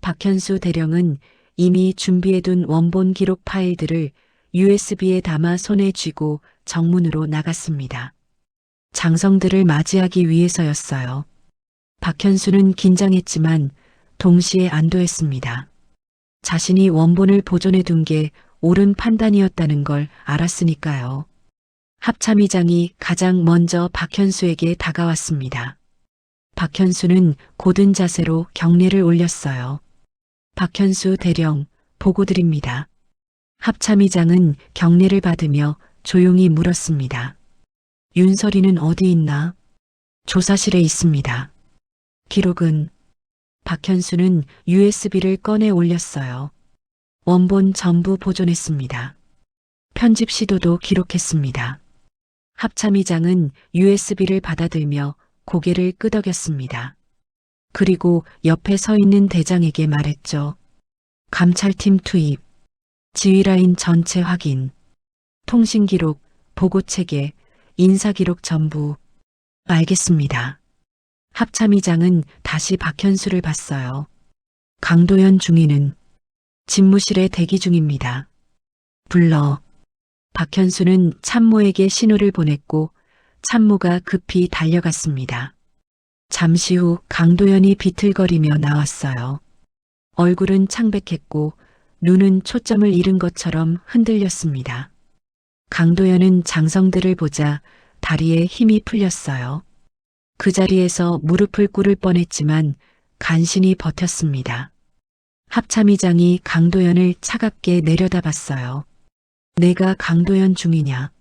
박현수 대령은 이미 준비해둔 원본 기록 파일들을 USB에 담아 손에 쥐고 정문으로 나갔습니다. 장성들을 맞이하기 위해서였어요. 박현수는 긴장했지만 동시에 안도했습니다. 자신이 원본을 보존해 둔 게 옳은 판단이었다는 걸 알았으니까요. 합참의장이 가장 먼저 박현수에게 다가왔습니다. 박현수는 고든 자세로 경례를 올렸어요. 박현수 대령, 보고드립니다. 합참의장은 경례를 받으며 조용히 물었습니다. 윤설이는 어디 있나? 조사실에 있습니다. 기록은? 박현수는 USB를 꺼내 올렸어요. 원본 전부 보존했습니다. 편집 시도도 기록했습니다. 합참의장은 USB를 받아들며 고개를 끄덕였습니다. 그리고 옆에 서 있는 대장에게 말했죠. 감찰팀 투입, 지휘라인 전체 확인, 통신기록, 보고체계, 인사기록 전부. 알겠습니다. 합참의장은 다시 박현수를 봤어요. 강도연 중위는 집무실에 대기 중입니다. 불러. 박현수는 참모에게 신호를 보냈고 참모가 급히 달려갔습니다. 잠시 후 강도연이 비틀거리며 나왔어요. 얼굴은 창백했고 눈은 초점을 잃은 것처럼 흔들렸습니다. 강도연은 장성들을 보자 다리에 힘이 풀렸어요. 그 자리에서 무릎을 꿇을 뻔했지만 간신히 버텼습니다. 합참의장이 강도연을 차갑게 내려다봤어요. 내가 강도연 중이냐?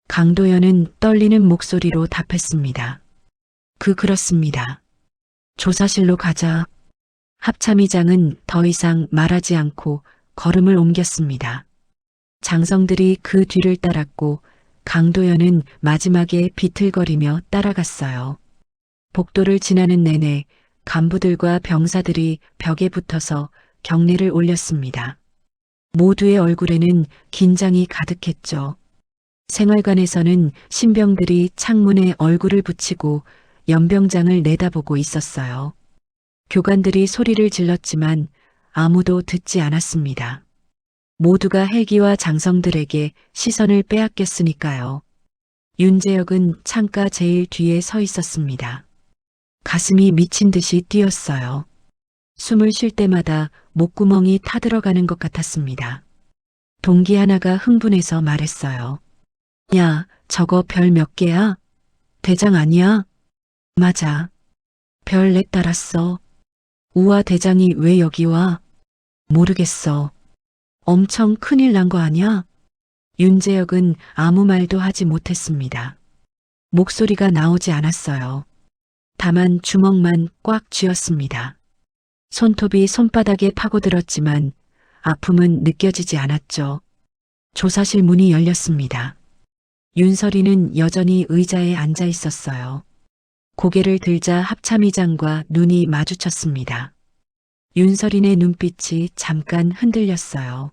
강도연은 떨리는 목소리로 답했습니다. 그렇습니다. 조사실로 가자. 합참의장은 더 이상 말하지 않고 걸음을 옮겼습니다. 장성들이 그 뒤를 따랐고 강도연은 마지막에 비틀거리며 따라갔어요. 복도를 지나는 내내 간부들과 병사들이 벽에 붙어서 경례를 올렸습니다. 모두의 얼굴에는 긴장이 가득했죠. 생활관에서는 신병들이 창문에 얼굴을 붙이고 연병장을 내다보고 있었어요. 교관들이 소리를 질렀지만 아무도 듣지 않았습니다. 모두가 헬기와 장성들에게 시선을 빼앗겼으니까요. 윤재혁은 창가 제일 뒤에 서 있었습니다. 가슴이 미친 듯이 뛰었어요. 숨을 쉴 때마다 목구멍이 타들어가는 것 같았습니다. 동기 하나가 흥분해서 말했어요. 야, 저거 별 몇 개야? 대장 아니야? 맞아. 별 넷 달았어. 우와, 대장이 왜 여기 와? 모르겠어. 엄청 큰일 난 거 아니야? 윤재혁은 아무 말도 하지 못했습니다. 목소리가 나오지 않았어요. 다만 주먹만 꽉 쥐었습니다. 손톱이 손바닥에 파고들었지만 아픔은 느껴지지 않았죠. 조사실 문이 열렸습니다. 윤설이는 여전히 의자에 앉아 있었어요. 고개를 들자 합참의장과 눈이 마주쳤습니다. 윤설인의 눈빛이 잠깐 흔들렸어요.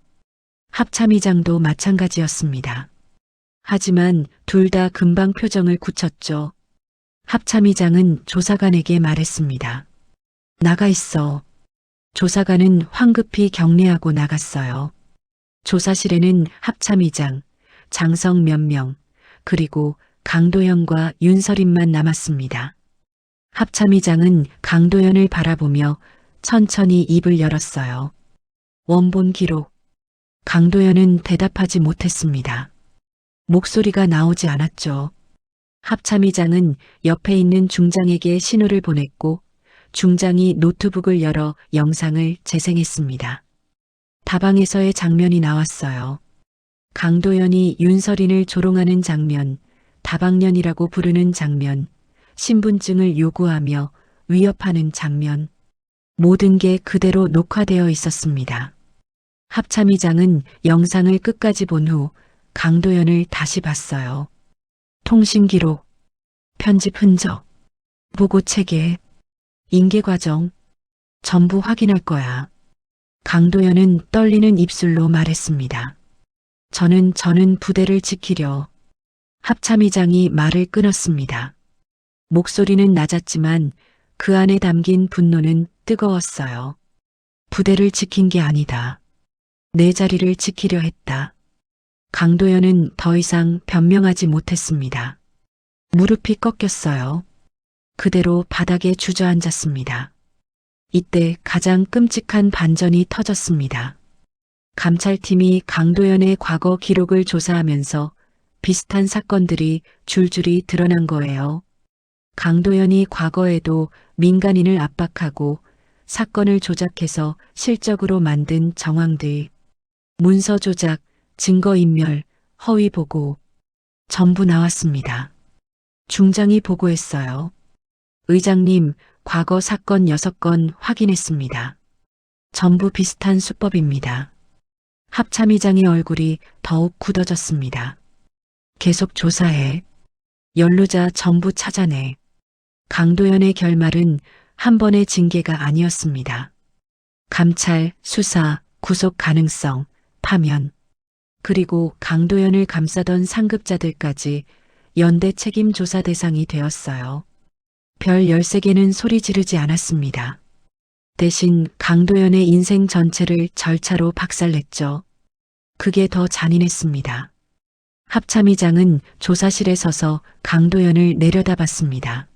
합참의장도 마찬가지였습니다. 하지만 둘 다 금방 표정을 굳혔죠. 합참의장은 조사관에게 말했습니다. 나가 있어. 조사관은 황급히 경례하고 나갔어요. 조사실에는 합참의장, 장성 몇 명, 그리고 강도연과 윤설인만 남았습니다. 합참의장은 강도연을 바라보며 천천히 입을 열었어요. 원본 기록. 강도연은 대답하지 못했습니다. 목소리가 나오지 않았죠. 합참의장은 옆에 있는 중장에게 신호를 보냈고 중장이 노트북을 열어 영상을 재생했습니다. 다방에서의 장면이 나왔어요. 강도연이 윤설인을 조롱하는 장면, 다방년이라고 부르는 장면, 신분증을 요구하며 위협하는 장면, 모든 게 그대로 녹화되어 있었습니다. 합참의장은 영상을 끝까지 본 후 강도연을 다시 봤어요. 통신 기록, 편집 흔적, 보고 체계, 인계 과정, 전부 확인할 거야. 강도연은 떨리는 입술로 말했습니다. 저는 부대를 지키려. 합참의장이 말을 끊었습니다. 목소리는 낮았지만 그 안에 담긴 분노는 뜨거웠어요. 부대를 지킨 게 아니다. 내 자리를 지키려 했다. 강도연은 더 이상 변명하지 못했습니다. 무릎이 꺾였어요. 그대로 바닥에 주저앉았습니다. 이때 가장 끔찍한 반전이 터졌습니다. 감찰팀이 강도연의 과거 기록을 조사하면서 비슷한 사건들이 줄줄이 드러난 거예요. 강도연이 과거에도 민간인을 압박하고 사건을 조작해서 실적으로 만든 정황들, 문서 조작, 증거인멸, 허위 보고, 전부 나왔습니다. 중장이 보고했어요. 의장님, 과거 사건 6건 확인했습니다. 전부 비슷한 수법입니다. 합참의장의 얼굴이 더욱 굳어졌습니다. 계속 조사해. 연루자 전부 찾아내. 강도연의 결말은 한 번의 징계가 아니었습니다. 감찰, 수사, 구속 가능성, 파면, 그리고 강도연을 감싸던 상급자들까지 연대 책임 조사 대상이 되었어요. 별 13개는 소리 지르지 않았습니다. 대신 강도연의 인생 전체를 절차로 박살냈죠. 그게 더 잔인했습니다. 합참의장은 조사실에 서서 강도연을 내려다봤습니다.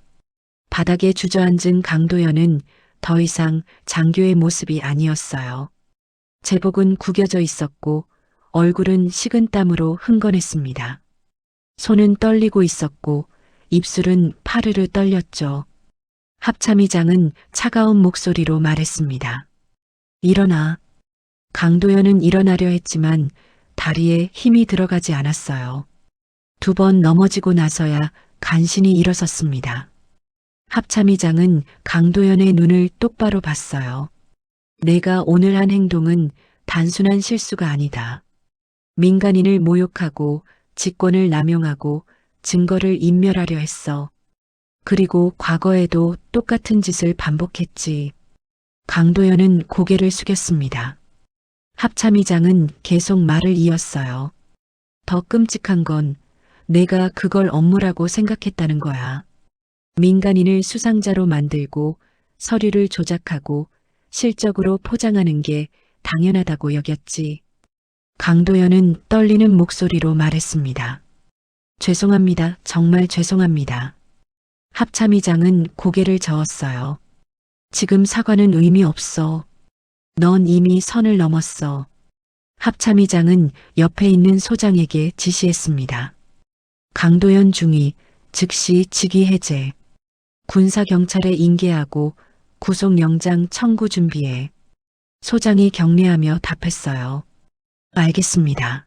바닥에 주저앉은 강도연은 더 이상 장교의 모습이 아니었어요. 제복은 구겨져 있었고 얼굴은 식은땀으로 흥건했습니다. 손은 떨리고 있었고 입술은 파르르 떨렸죠. 합참의장은 차가운 목소리로 말했습니다. 일어나. 강도연은 일어나려 했지만 다리에 힘이 들어가지 않았어요. 2번 넘어지고 나서야 간신히 일어섰습니다. 합참의장은 강도연의 눈을 똑바로 봤어요. 내가 오늘 한 행동은 단순한 실수가 아니다. 민간인을 모욕하고 직권을 남용하고 증거를 인멸하려 했어. 그리고 과거에도 똑같은 짓을 반복했지. 강도연은 고개를 숙였습니다. 합참의장은 계속 말을 이었어요. 더 끔찍한 건 내가 그걸 업무라고 생각했다는 거야. 민간인을 수상자로 만들고 서류를 조작하고 실적으로 포장하는 게 당연하다고 여겼지. 강도연은 떨리는 목소리로 말했습니다. 죄송합니다. 정말 죄송합니다. 합참의장은 고개를 저었어요. 지금 사과는 의미 없어. 넌 이미 선을 넘었어. 합참의장은 옆에 있는 소장에게 지시했습니다. 강도연 중위, 즉시 직위 해제. 군사경찰에 인계하고 구속영장 청구 준비해. 소장이 경례하며 답했어요. 알겠습니다.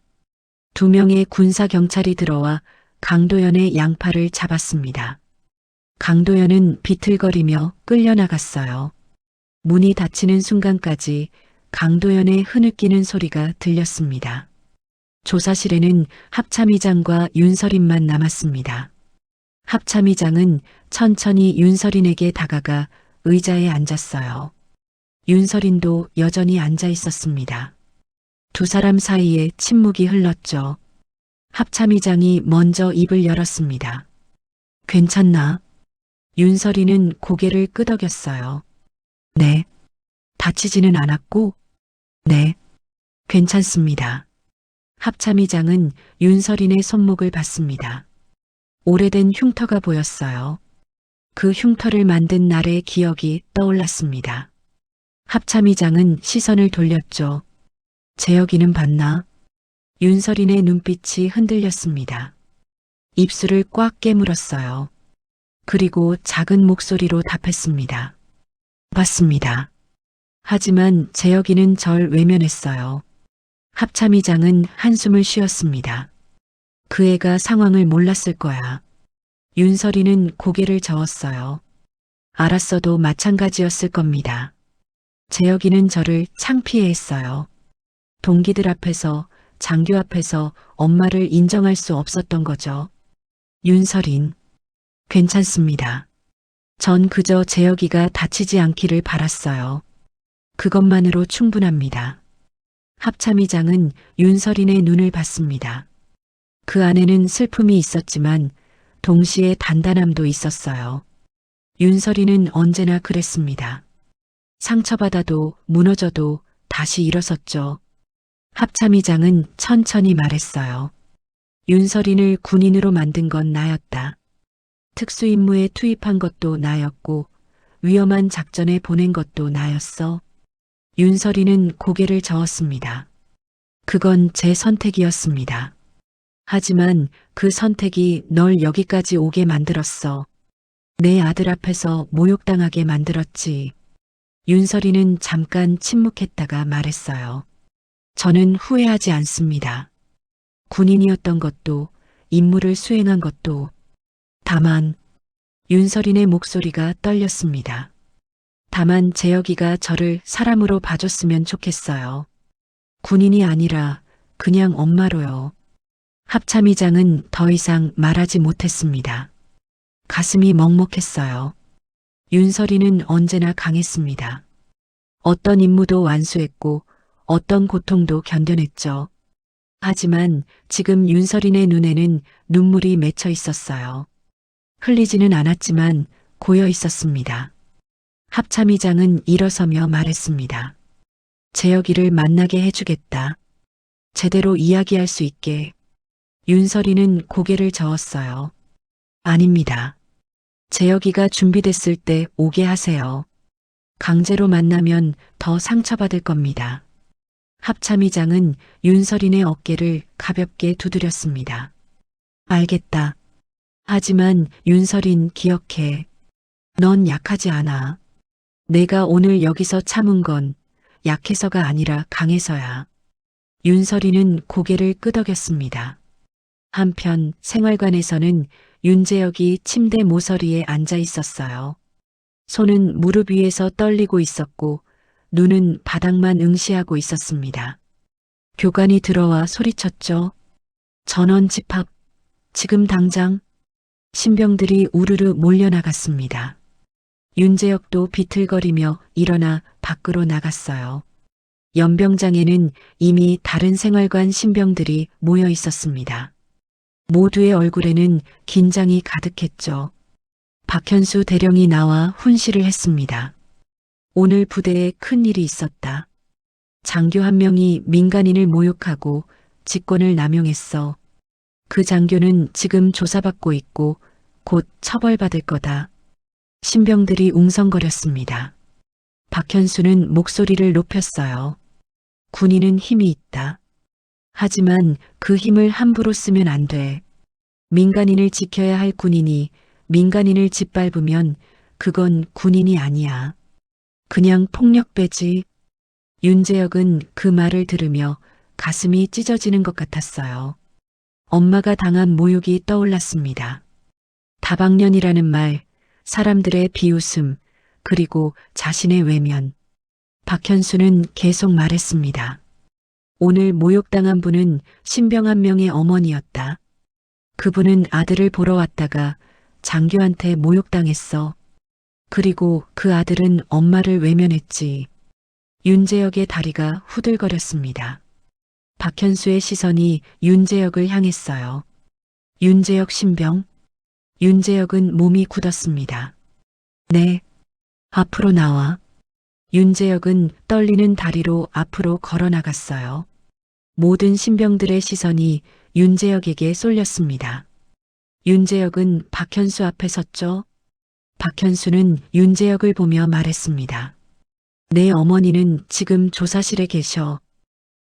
2명의 군사경찰이 들어와 강도연의 양팔을 잡았습니다. 강도연은 비틀거리며 끌려나갔어요. 문이 닫히는 순간까지 강도연의 흐느끼는 소리가 들렸습니다. 조사실에는 합참의장과 윤설인만 남았습니다. 합참의장은 천천히 윤설인에게 다가가 의자에 앉았어요. 윤설인도 여전히 앉아 있었습니다. 2 사람 사이에 침묵이 흘렀죠. 합참의장이 먼저 입을 열었습니다. 괜찮나? 윤설이는 고개를 끄덕였어요. 네. 다치지는 않았고? 네. 괜찮습니다. 합참의장은 윤설인의 손목을 봤습니다. 오래된 흉터가 보였어요. 그 흉터를 만든 날의 기억이 떠올랐습니다. 합참의장은 시선을 돌렸죠. 재혁이는 봤나? 윤설인의 눈빛이 흔들렸습니다. 입술을 꽉 깨물었어요. 그리고 작은 목소리로 답했습니다. 봤습니다. 하지만 재혁이는 절 외면했어요. 합참의장은 한숨을 쉬었습니다. 그 애가 상황을 몰랐을 거야. 윤설이는 고개를 저었어요. 알았어도 마찬가지였을 겁니다. 재혁이는 저를 창피해했어요. 동기들 앞에서, 장교 앞에서 엄마를 인정할 수 없었던 거죠. 윤설인. 괜찮습니다. 전 그저 재혁이가 다치지 않기를 바랐어요. 그것만으로 충분합니다. 합참의장은 윤설인의 눈을 봤습니다. 그 안에는 슬픔이 있었지만 동시에 단단함도 있었어요. 윤설이는 언제나 그랬습니다. 상처받아도 무너져도 다시 일어섰죠. 합참의장은 천천히 말했어요. 윤설인을 군인으로 만든 건 나였다. 특수임무에 투입한 것도 나였고 위험한 작전에 보낸 것도 나였어. 윤설이는 고개를 저었습니다. 그건 제 선택이었습니다. 하지만 그 선택이 널 여기까지 오게 만들었어. 내 아들 앞에서 모욕당하게 만들었지. 윤설이는 잠깐 침묵했다가 말했어요. 저는 후회하지 않습니다. 군인이었던 것도 임무를 수행한 것도. 다만 윤설인의 목소리가 떨렸습니다. 다만 재혁이가 저를 사람으로 봐줬으면 좋겠어요. 군인이 아니라 그냥 엄마로요. 합참의장은 더 이상 말하지 못했습니다. 가슴이 먹먹했어요. 윤설이는 언제나 강했습니다. 어떤 임무도 완수했고 어떤 고통도 견뎌냈죠. 하지만 지금 윤설인의 눈에는 눈물이 맺혀 있었어요. 흘리지는 않았지만 고여 있었습니다. 합참의장은 일어서며 말했습니다. 재혁이를 만나게 해주겠다. 제대로 이야기할 수 있게. 윤설이는 고개를 저었어요. 아닙니다. 재혁이가 준비됐을 때 오게 하세요. 강제로 만나면 더 상처받을 겁니다. 합참의장은 윤설인의 어깨를 가볍게 두드렸습니다. 알겠다. 하지만 윤설인 기억해. 넌 약하지 않아. 내가 오늘 여기서 참은 건 약해서가 아니라 강해서야. 윤설이는 고개를 끄덕였습니다. 한편 생활관에서는 윤재혁이 침대 모서리에 앉아 있었어요. 손은 무릎 위에서 떨리고 있었고 눈은 바닥만 응시하고 있었습니다. 교관이 들어와 소리쳤죠. 전원 집합, 지금 당장. 신병들이 우르르 몰려나갔습니다. 윤재혁도 비틀거리며 일어나 밖으로 나갔어요. 연병장에는 이미 다른 생활관 신병들이 모여 있었습니다. 모두의 얼굴에는 긴장이 가득했죠. 박현수 대령이 나와 훈시를 했습니다. 오늘 부대에 큰 일이 있었다. 장교 한 명이 민간인을 모욕하고 직권을 남용했어. 그 장교는 지금 조사받고 있고 곧 처벌받을 거다. 신병들이 웅성거렸습니다. 박현수는 목소리를 높였어요. 군인은 힘이 있다. 하지만 그 힘을 함부로 쓰면 안 돼. 민간인을 지켜야 할 군인이 민간인을 짓밟으면 그건 군인이 아니야. 그냥 폭력배지. 윤재혁은 그 말을 들으며 가슴이 찢어지는 것 같았어요. 엄마가 당한 모욕이 떠올랐습니다. 다방면이라는 말, 사람들의 비웃음, 그리고 자신의 외면. 박현수는 계속 말했습니다. 오늘 모욕당한 분은 신병 한 명의 어머니였다. 그분은 아들을 보러 왔다가 장교한테 모욕당했어. 그리고 그 아들은 엄마를 외면했지. 윤재혁의 다리가 후들거렸습니다. 박현수의 시선이 윤재혁을 향했어요. 윤재혁 신병? 윤재혁은 몸이 굳었습니다. 네. 앞으로 나와. 윤재혁은 떨리는 다리로 앞으로 걸어 나갔어요. 모든 신병들의 시선이 윤재혁에게 쏠렸습니다. 윤재혁은 박현수 앞에 섰죠. 박현수는 윤재혁을 보며 말했습니다. 내 어머니는 지금 조사실에 계셔.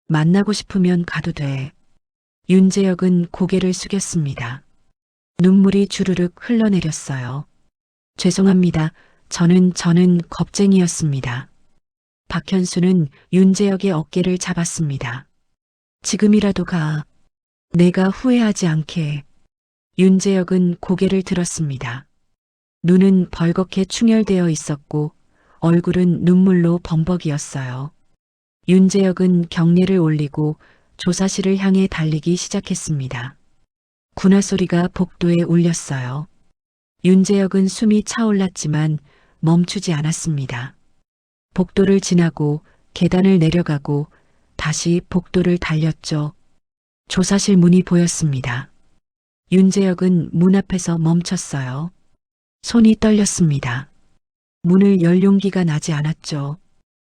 만나고 싶으면 가도 돼. 윤재혁은 고개를 숙였습니다. 눈물이 주르륵 흘러내렸어요. 죄송합니다. 저는 겁쟁이였습니다. 박현수는 윤재혁의 어깨를 잡았습니다. 지금이라도 가. 내가 후회하지 않게. 윤재혁은 고개를 들었습니다. 눈은 벌겋게 충혈되어 있었고 얼굴은 눈물로 범벅이었어요. 윤재혁은 경례를 올리고 조사실을 향해 달리기 시작했습니다. 군화 소리가 복도에 울렸어요. 윤재혁은 숨이 차올랐지만 멈추지 않았습니다. 복도를 지나고 계단을 내려가고 다시 복도를 달렸죠. 조사실 문이 보였습니다. 윤재혁은 문 앞에서 멈췄어요. 손이 떨렸습니다. 문을 열 용기가 나지 않았죠.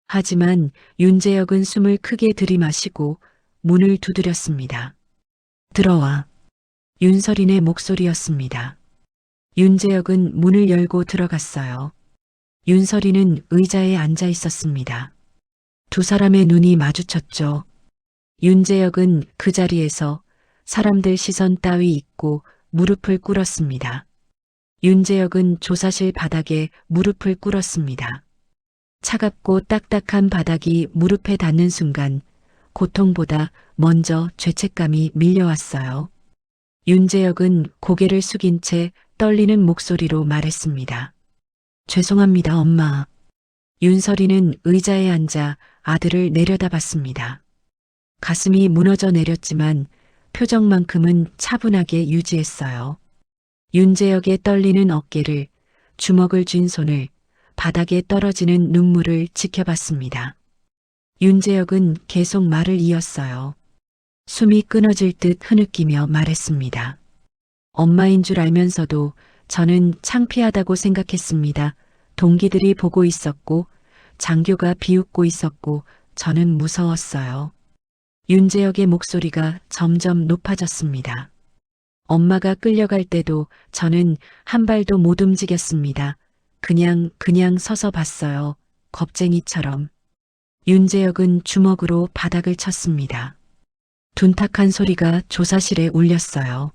하지만 윤재혁은 숨을 크게 들이마시고 문을 두드렸습니다. 들어와. 윤설인의 목소리였습니다. 윤재혁은 문을 열고 들어갔어요. 윤설이는 의자에 앉아 있었습니다. 두 사람의 눈이 마주쳤죠. 윤재혁은 그 자리에서 사람들 시선 따위 잊고 무릎을 꿇었습니다. 윤재혁은 조사실 바닥에 무릎을 꿇었습니다. 차갑고 딱딱한 바닥이 무릎에 닿는 순간 고통보다 먼저 죄책감이 밀려왔어요. 윤재혁은 고개를 숙인 채 떨리는 목소리로 말했습니다. 죄송합니다, 엄마. 윤설이는 의자에 앉아 아들을 내려다봤습니다. 가슴이 무너져 내렸지만 표정만큼은 차분하게 유지했어요. 윤재혁의 떨리는 어깨를, 주먹을 쥔 손을, 바닥에 떨어지는 눈물을 지켜봤습니다. 윤재혁은 계속 말을 이었어요. 숨이 끊어질 듯 흐느끼며 말했습니다. 엄마인 줄 알면서도 저는 창피하다고 생각했습니다. 동기들이 보고 있었고 장교가 비웃고 있었고 저는 무서웠어요. 윤재혁의 목소리가 점점 높아졌습니다. 엄마가 끌려갈 때도 저는 한 발도 못 움직였습니다. 그냥 서서 봤어요. 겁쟁이처럼. 윤재혁은 주먹으로 바닥을 쳤습니다. 둔탁한 소리가 조사실에 울렸어요.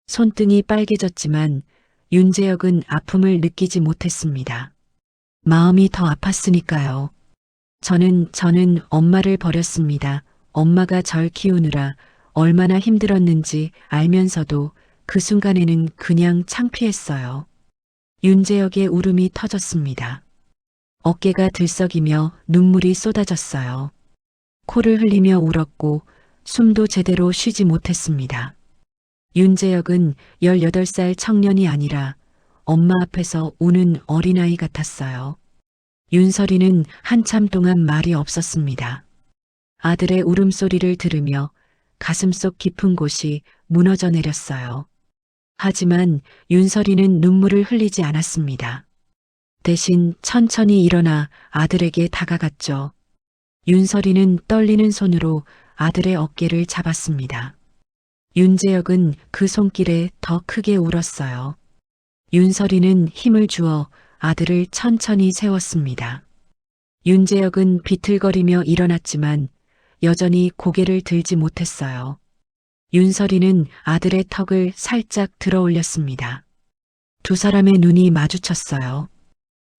손등이 빨개졌지만 윤재혁은 아픔을 느끼지 못했습니다. 마음이 더 아팠으니까요. 저는 엄마를 버렸습니다. 엄마가 절 키우느라 얼마나 힘들었는지 알면서도 그 순간에는 그냥 창피했어요. 윤재혁의 울음이 터졌습니다. 어깨가 들썩이며 눈물이 쏟아졌어요. 코를 흘리며 울었고 숨도 제대로 쉬지 못했습니다. 윤재혁은 18살 청년이 아니라 엄마 앞에서 우는 어린아이 같았어요. 윤설이는 한참 동안 말이 없었습니다. 아들의 울음소리를 들으며 가슴속 깊은 곳이 무너져 내렸어요. 하지만 윤설이는 눈물을 흘리지 않았습니다. 대신 천천히 일어나 아들에게 다가갔죠. 윤설이는 떨리는 손으로 아들의 어깨를 잡았습니다. 윤재혁은 그 손길에 더 크게 울었어요. 윤설이는 힘을 주어 아들을 천천히 세웠습니다. 윤재혁은 비틀거리며 일어났지만 여전히 고개를 들지 못했어요. 윤설이는 아들의 턱을 살짝 들어 올렸습니다. 두 사람의 눈이 마주쳤어요.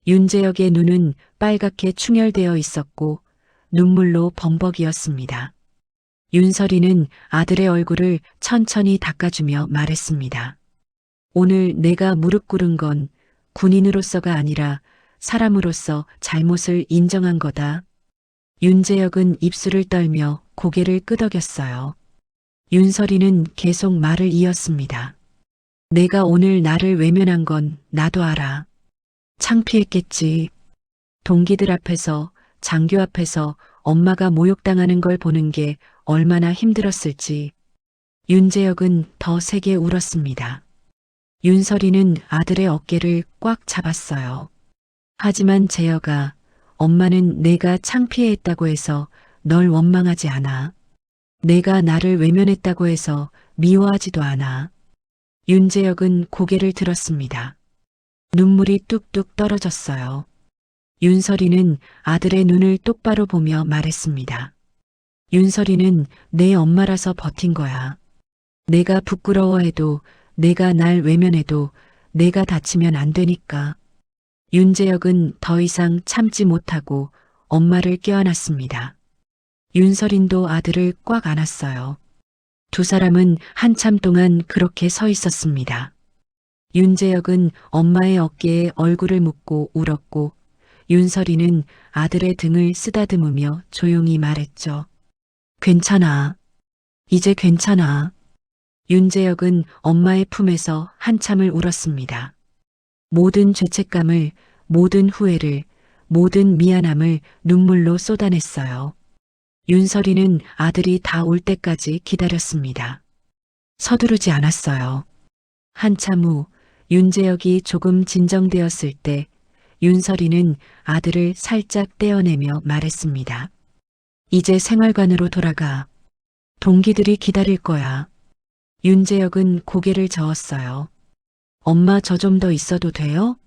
윤재혁의 눈은 빨갛게 충혈되어 있었고 눈물로 범벅이었습니다. 윤설이는 아들의 얼굴을 천천히 닦아주며 말했습니다. 오늘 내가 무릎 꿇은 건 군인으로서가 아니라 사람으로서 잘못을 인정한 거다. 윤재혁은 입술을 떨며 고개를 끄덕였어요. 윤설이는 계속 말을 이었습니다. 내가 오늘 나를 외면한 건 나도 알아. 창피했겠지. 동기들 앞에서, 장교 앞에서 엄마가 모욕당하는 걸 보는 게 얼마나 힘들었을지. 윤재혁은 더 세게 울었습니다. 윤설이는 아들의 어깨를 꽉 잡았어요. 하지만 재혁아, 엄마는 내가 창피해했다고 해서 널 원망하지 않아. 내가 나를 외면했다고 해서 미워하지도 않아. 윤재혁은 고개를 들었습니다. 눈물이 뚝뚝 떨어졌어요. 윤설이는 아들의 눈을 똑바로 보며 말했습니다. 윤설이는 내 엄마라서 버틴 거야. 내가 부끄러워해도, 내가 날 외면해도 내가 다치면 안 되니까. 윤재혁은 더 이상 참지 못하고 엄마를 껴안았습니다. 윤설인도 아들을 꽉 안았어요. 두 사람은 한참 동안 그렇게 서 있었습니다. 윤재혁은 엄마의 어깨에 얼굴을 묻고 울었고 윤설이는 아들의 등을 쓰다듬으며 조용히 말했죠. 괜찮아. 이제 괜찮아. 윤재혁은 엄마의 품에서 한참을 울었습니다. 모든 죄책감을, 모든 후회를, 모든 미안함을 눈물로 쏟아냈어요. 윤설이는 아들이 다 올 때까지 기다렸습니다. 서두르지 않았어요. 한참 후 윤재혁이 조금 진정되었을 때 윤설이는 아들을 살짝 떼어내며 말했습니다. 이제 생활관으로 돌아가. 동기들이 기다릴 거야. 윤재혁은 고개를 저었어요. 엄마 저 좀 더 있어도 돼요?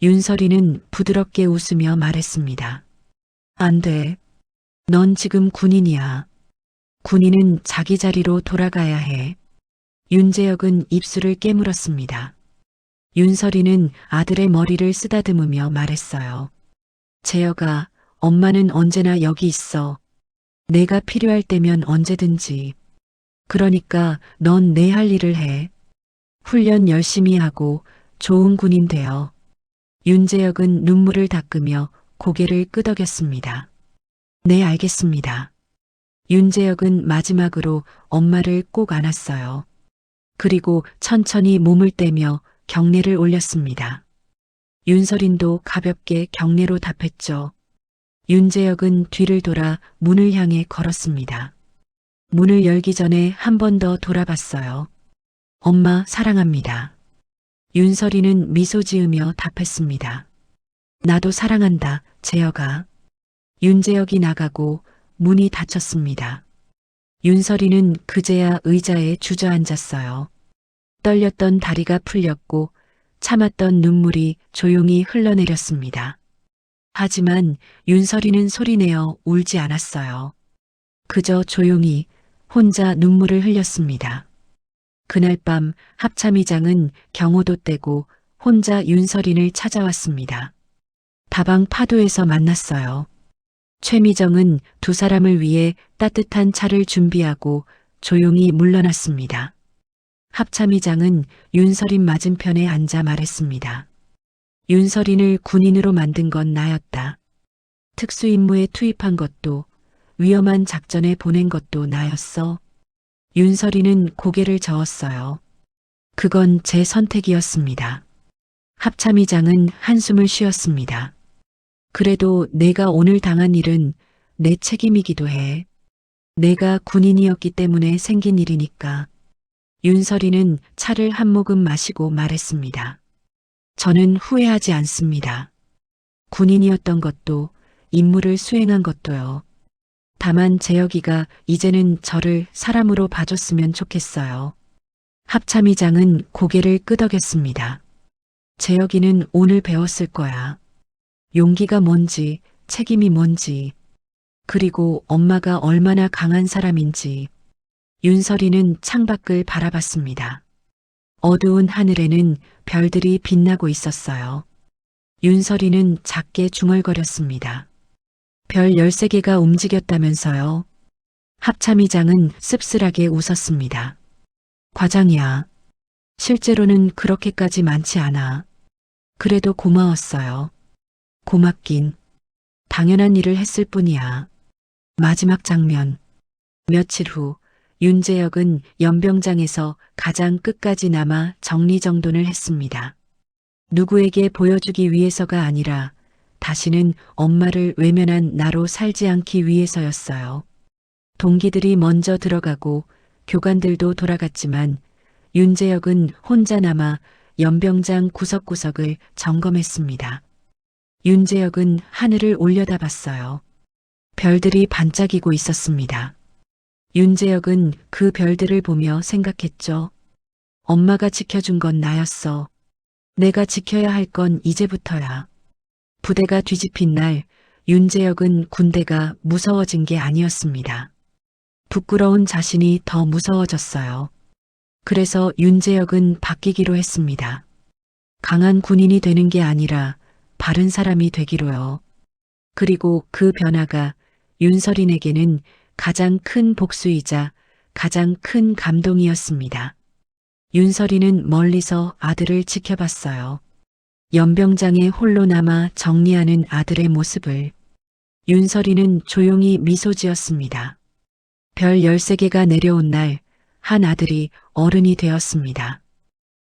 윤설이는 부드럽게 웃으며 말했습니다. 안 돼. 넌 지금 군인이야. 군인은 자기 자리로 돌아가야 해. 윤재혁은 입술을 깨물었습니다. 윤설이는 아들의 머리를 쓰다듬으며 말했어요. 재혁아, 엄마는 언제나 여기 있어. 내가 필요할 때면 언제든지. 그러니까 넌 내 할 일을 해. 훈련 열심히 하고 좋은 군인 되어. 윤재혁은 눈물을 닦으며 고개를 끄덕였습니다. 네, 알겠습니다. 윤재혁은 마지막으로 엄마를 꼭 안았어요. 그리고 천천히 몸을 떼며 경례를 올렸습니다. 윤설인도 가볍게 경례로 답했죠. 윤재혁은 뒤를 돌아 문을 향해 걸었습니다. 문을 열기 전에 한 번 더 돌아봤어요. 엄마 사랑합니다. 윤설이는 미소 지으며 답했습니다. 나도 사랑한다, 재혁아. 윤재혁이 나가고 문이 닫혔습니다. 윤설이는 그제야 의자에 주저앉았어요. 떨렸던 다리가 풀렸고 참았던 눈물이 조용히 흘러내렸습니다. 하지만 윤설이는 소리내어 울지 않았어요. 그저 조용히 혼자 눈물을 흘렸습니다. 그날 밤 합참의장은 경호도 떼고 혼자 윤설인을 찾아왔습니다. 다방 파도에서 만났어요. 최미정은 두 사람을 위해 따뜻한 차를 준비하고 조용히 물러났습니다. 합참의장은 윤설인 맞은편에 앉아 말했습니다. 윤설인을 군인으로 만든 건 나였다. 특수임무에 투입한 것도 위험한 작전에 보낸 것도 나였어. 윤설이는 고개를 저었어요. 그건 제 선택이었습니다. 합참의장은 한숨을 쉬었습니다. 그래도 내가 오늘 당한 일은 내 책임이기도 해. 내가 군인이었기 때문에 생긴 일이니까. 윤설이는 차를 한 모금 마시고 말했습니다. 저는 후회하지 않습니다. 군인이었던 것도 임무를 수행한 것도요. 다만 재혁이가 이제는 저를 사람으로 봐줬으면 좋겠어요. 합참의장은 고개를 끄덕였습니다. 재혁이는 오늘 배웠을 거야. 용기가 뭔지, 책임이 뭔지, 그리고 엄마가 얼마나 강한 사람인지. 윤설이는 창밖을 바라봤습니다. 어두운 하늘에는 별들이 빛나고 있었어요. 윤설이는 작게 중얼거렸습니다. 별 13개가 움직였다면서요. 합참의장은 씁쓸하게 웃었습니다. 과장이야. 실제로는 그렇게까지 많지 않아. 그래도 고마웠어요. 고맙긴. 당연한 일을 했을 뿐이야. 마지막 장면. 며칠 후 윤재혁은 연병장에서 가장 끝까지 남아 정리정돈을 했습니다. 누구에게 보여주기 위해서가 아니라 다시는 엄마를 외면한 나로 살지 않기 위해서였어요. 동기들이 먼저 들어가고 교관들도 돌아갔지만 윤재혁은 혼자 남아 연병장 구석구석을 점검했습니다. 윤재혁은 하늘을 올려다봤어요. 별들이 반짝이고 있었습니다. 윤재혁은 그 별들을 보며 생각했죠. 엄마가 지켜준 건 나였어. 내가 지켜야 할 건 이제부터야. 부대가 뒤집힌 날 윤재혁은 군대가 무서워진 게 아니었습니다. 부끄러운 자신이 더 무서워졌어요. 그래서 윤재혁은 바뀌기로 했습니다. 강한 군인이 되는 게 아니라 바른 사람이 되기로요. 그리고 그 변화가 윤설인에게는 가장 큰 복수이자 가장 큰 감동이었습니다. 윤설이는 멀리서 아들을 지켜봤어요. 연병장에 홀로 남아 정리하는 아들의 모습을. 윤설이는 조용히 미소 지었습니다. 별 13개가 내려온 날 한 아들이 어른이 되었습니다.